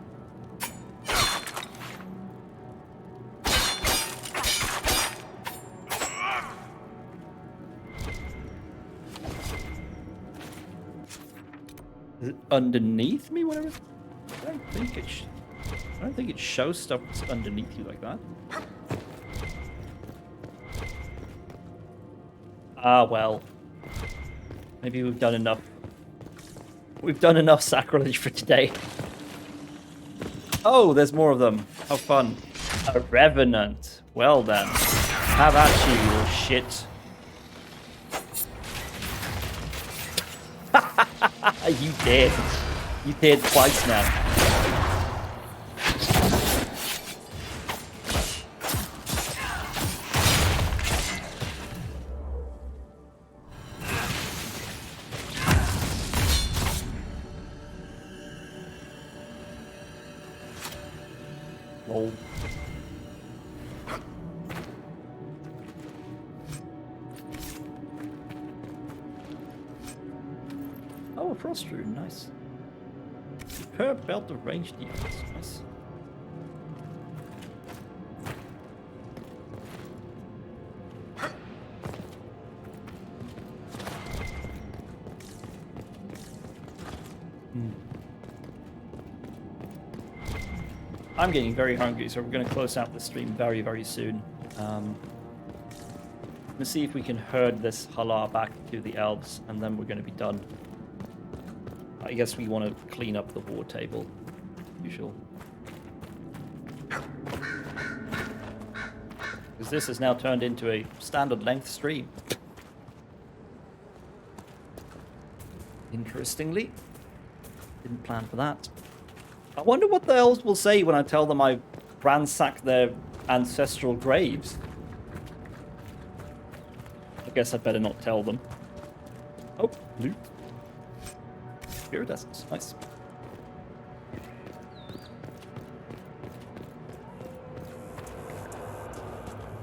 Is it underneath me, whatever? I don't think it shows stuff that's underneath you like that. Ah, well. Maybe we've done enough. We've done enough sacrilege for today. Oh, there's more of them. How fun. A revenant. Well then. Have at you, little shit. You did. You did twice now. Lol. Oh, a frost rune, nice. Superb belt of ranged defense, nice. I'm getting very hungry, so we're going to close out the stream very, very soon. Let's see if we can herd this Hala back to the elves, and then we're going to be done. I guess we want to clean up the war table, usual. Because this has now turned into a standard length stream. Interestingly, didn't plan for that. I wonder what the elves will say when I tell them I ransacked their ancestral graves. I guess I'd better not tell them. Oh, loot. Iridescence, nice.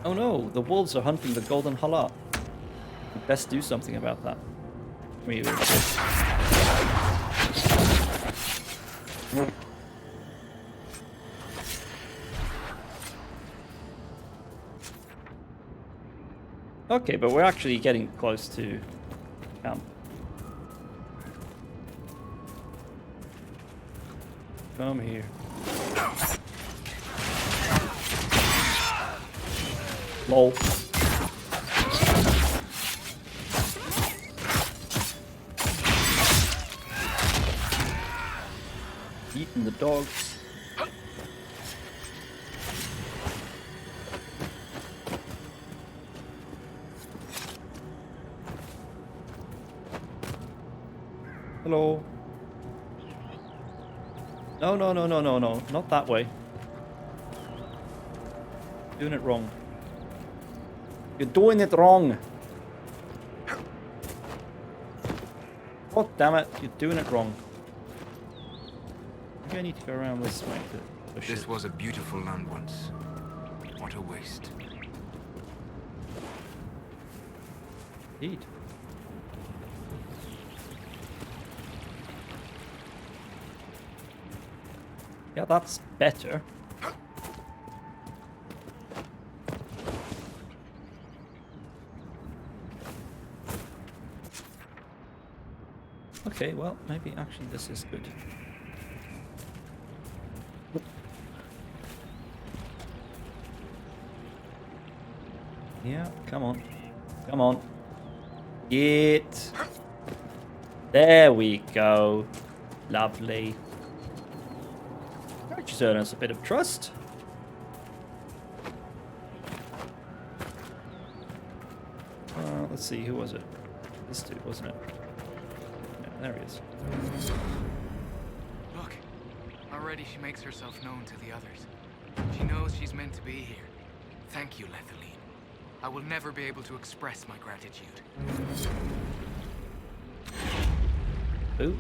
Oh no, the wolves are hunting the golden Hala. We'd best do something about that. Maybe we should. Okay, but we're actually getting close to camp. Come here. Lol. Eating the dogs. Hello. No, no, no, no, no, no. Not that way. Doing it wrong. You're doing it wrong. God damn it. You're doing it wrong. Maybe I need to go around this way to push This it. was a beautiful land once. not a waste. Indeed. Yeah, that's better. Okay, well, maybe actually this is good. Yeah, come on. Come on. Get. There we go. Lovely. That just earned us a bit of trust. Let's see, who was it? This dude, wasn't it? Yeah, there he is. Look, already she makes herself known to the others. She knows she's meant to be here. Thank you, Lethaline. I will never be able to express my gratitude. Ooh.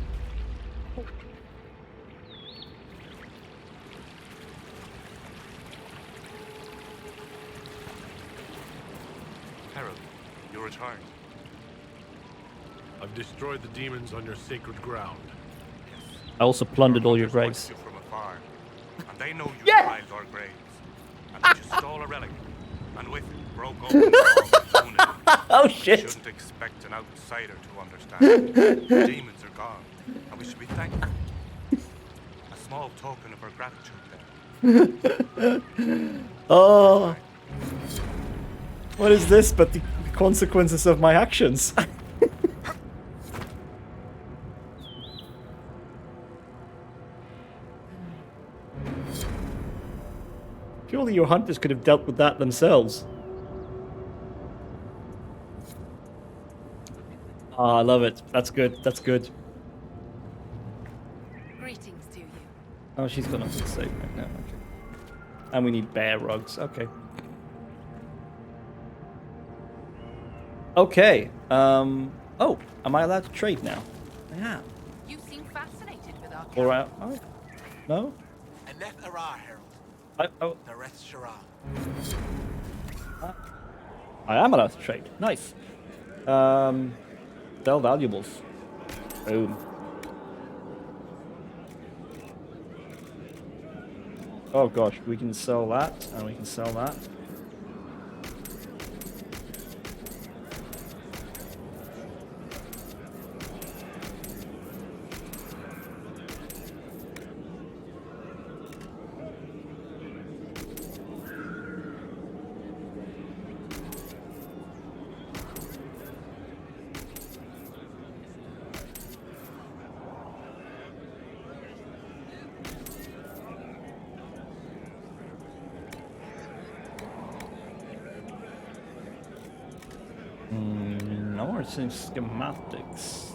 Herald, you returned. I've destroyed the demons on your sacred ground. I also plundered all your Hunters graves. watched you from afar, and they know you Yeah! defiled our graves. And they just stole a relic, and with it broke open the vault. Oh You shit! shouldn't expect an outsider to understand. The demons are gone, and we should be thankful. A small token of our gratitude there. Oh. What is this but the consequences of my actions? Surely your hunters could have dealt with that themselves. Ah, I love it. That's good. That's good. Greetings to you. Oh, she's got nothing to say right now. Okay. And we need bear rugs. Okay. Okay. Oh, am I allowed to trade now? I am. You seem fascinated with our Or oh, no? Aneth Ara, Herald. Oh, Nareth Shara. I am allowed to trade. Nice. Sell valuables. Boom. Oh gosh, we can sell that, and we can sell that. No, it's in schematics.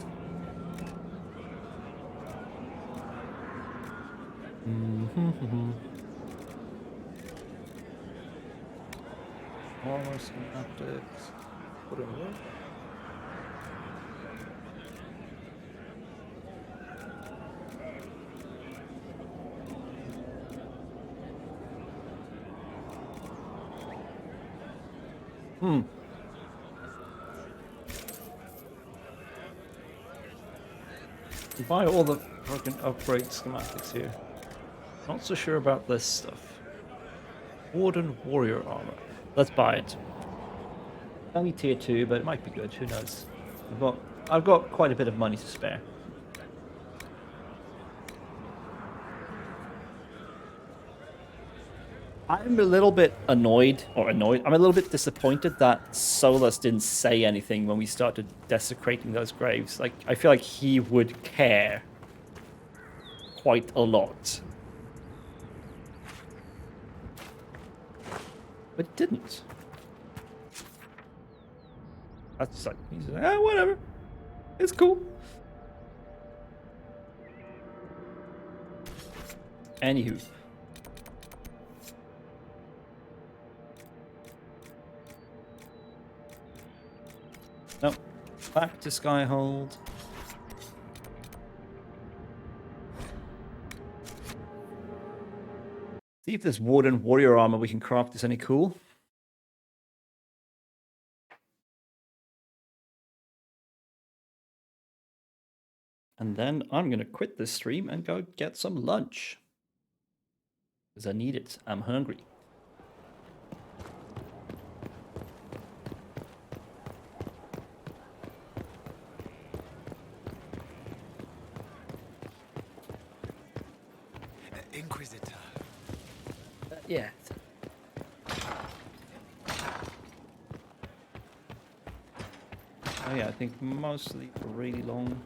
More schematics. Put it away. Buy all the fucking upgrade schematics here. Not so sure about this stuff. Warden warrior armor. Let's buy it. Only tier 2, but it might be good. Who knows? I've got quite a bit of money to spare. I'm a little bit I'm a little bit disappointed that Solus didn't say anything when we started desecrating those graves. Like, I feel like he would care quite a lot. But he didn't. That's like, he's like, whatever. It's cool. Anywho. Nope. Back to Skyhold. See if this wooden warrior armor we can craft is any cool. And then I'm going to quit this stream and go get some lunch. Because I need it. I'm hungry. Inquisitor. Yeah. Oh yeah, I think mostly really long.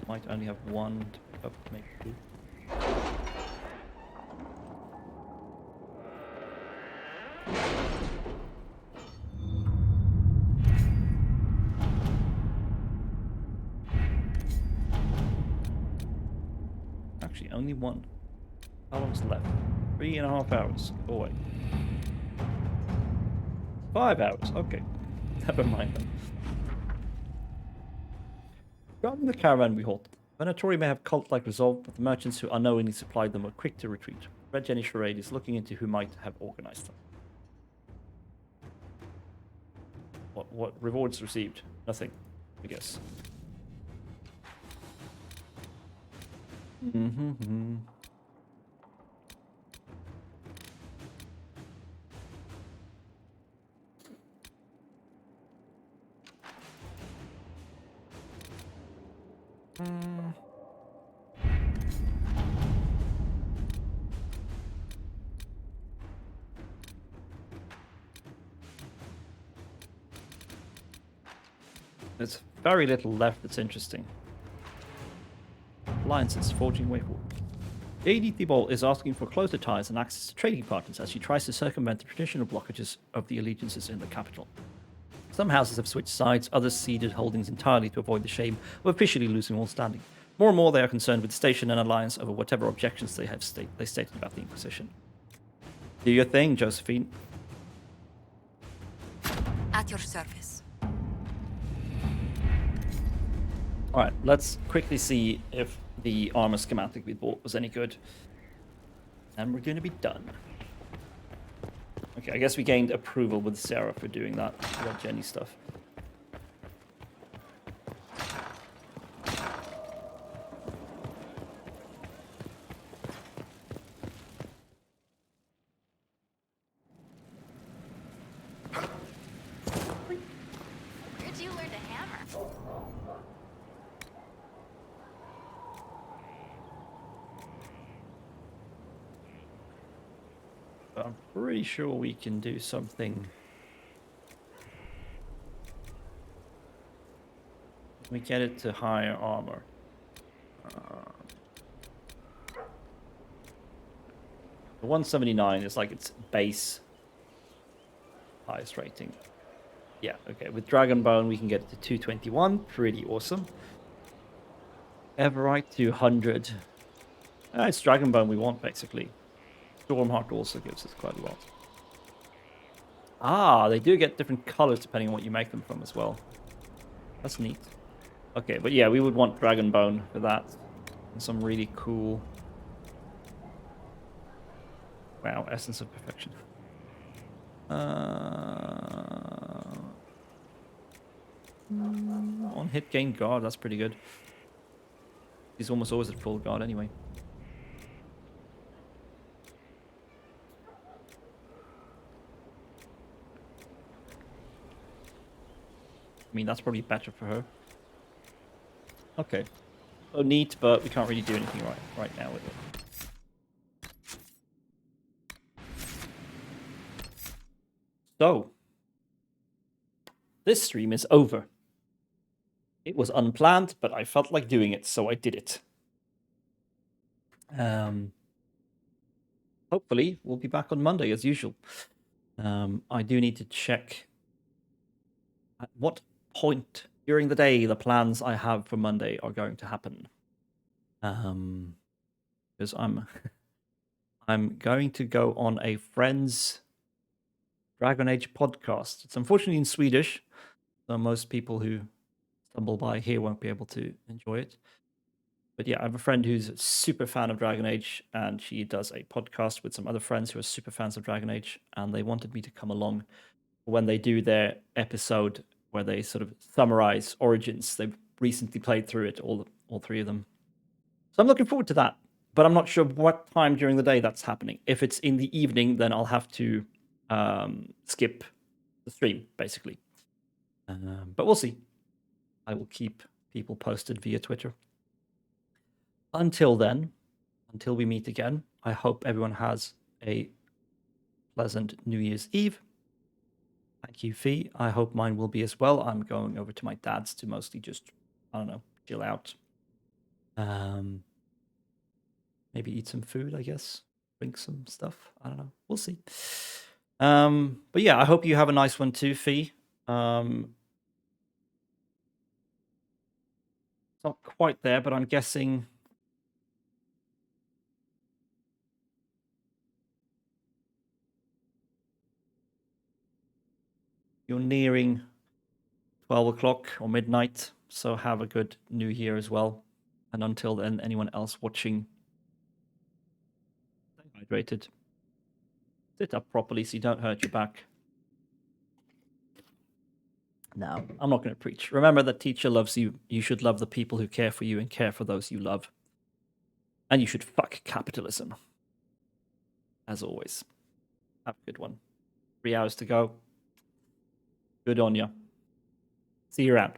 Might only have one to pick up, maybe two. Actually, only one. How long's left? 3.5 hours. Go away. 5 hours. Okay. Never mind then. Regarding the caravan we halted, Venatori may have cult-like resolve, but the merchants who unknowingly supplied them were quick to retreat. Red Jenny Charade is looking into who might have organized them. What rewards received? Nothing, I guess. Mm-hmm. There's very little left that's interesting. Alliances forging way forward. Lady Thibault is asking for closer ties and access to trading partners as she tries to circumvent the traditional blockages of the allegiances in the capital. Some houses have switched sides, others ceded holdings entirely to avoid the shame of officially losing all standing. More and more they are concerned with station and alliance over whatever objections they have stated about the Inquisition. Do your thing, Josephine. At your service. Alright, let's quickly see if the armor schematic we bought was any good. And we're going to be done. Okay, I guess we gained approval with Sarah for doing that Red Jenny stuff. Where'd you learn to hammer? But I'm pretty sure we can do something. We get it to higher armor. The 179 is like its base highest rating. Yeah, okay. With Dragonbone, we can get it to 221. Pretty awesome. Everite 200. It's Dragonbone we want, basically. Stormheart also gives us quite a lot. Ah, they do get different colors depending on what you make them from as well. That's neat. Okay, but yeah, we would want Dragonbone for that. And some really cool... Wow, Essence of Perfection. On hit gain guard, that's pretty good. He's almost always at full guard anyway. I mean, that's probably better for her. Okay. Oh, neat, but we can't really do anything right now with it. So, this stream is over. It was unplanned, but I felt like doing it, so I did it. Hopefully, we'll be back on Monday as usual. I do need to check at what point during the day the plans I have for Monday are going to happen. Because I'm going to go on a friend's Dragon Age podcast. It's unfortunately in Swedish, so most people who stumble by here won't be able to enjoy it. But yeah, I have a friend who's a super fan of Dragon Age, and she does a podcast with some other friends who are super fans of Dragon Age, and they wanted me to come along when they do their episode where they sort of summarize Origins. They've recently played through it, all three of them. So I'm looking forward to that, but I'm not sure what time during the day that's happening. If it's in the evening, then I'll have to skip the stream, basically. But we'll see. I will keep people posted via Twitter. Until then, until we meet again, I hope everyone has a pleasant New Year's Eve. Thank you, Fee. I hope mine will be as well. I'm going over to my dad's to mostly just, I don't know, chill out. Maybe eat some food, I guess. Drink some stuff. I don't know. We'll see. But yeah, I hope you have a nice one too, Fee. It's not quite there, but I'm guessing you're nearing 12 o'clock or midnight, so have a good New Year as well. And until then, anyone else watching, stay hydrated. Sit up properly so you don't hurt your back. No, I'm not going to preach. Remember that teacher loves you. You should love the people who care for you and care for those you love. And you should fuck capitalism. As always. Have a good one. 3 hours to go. Good on you. See you around.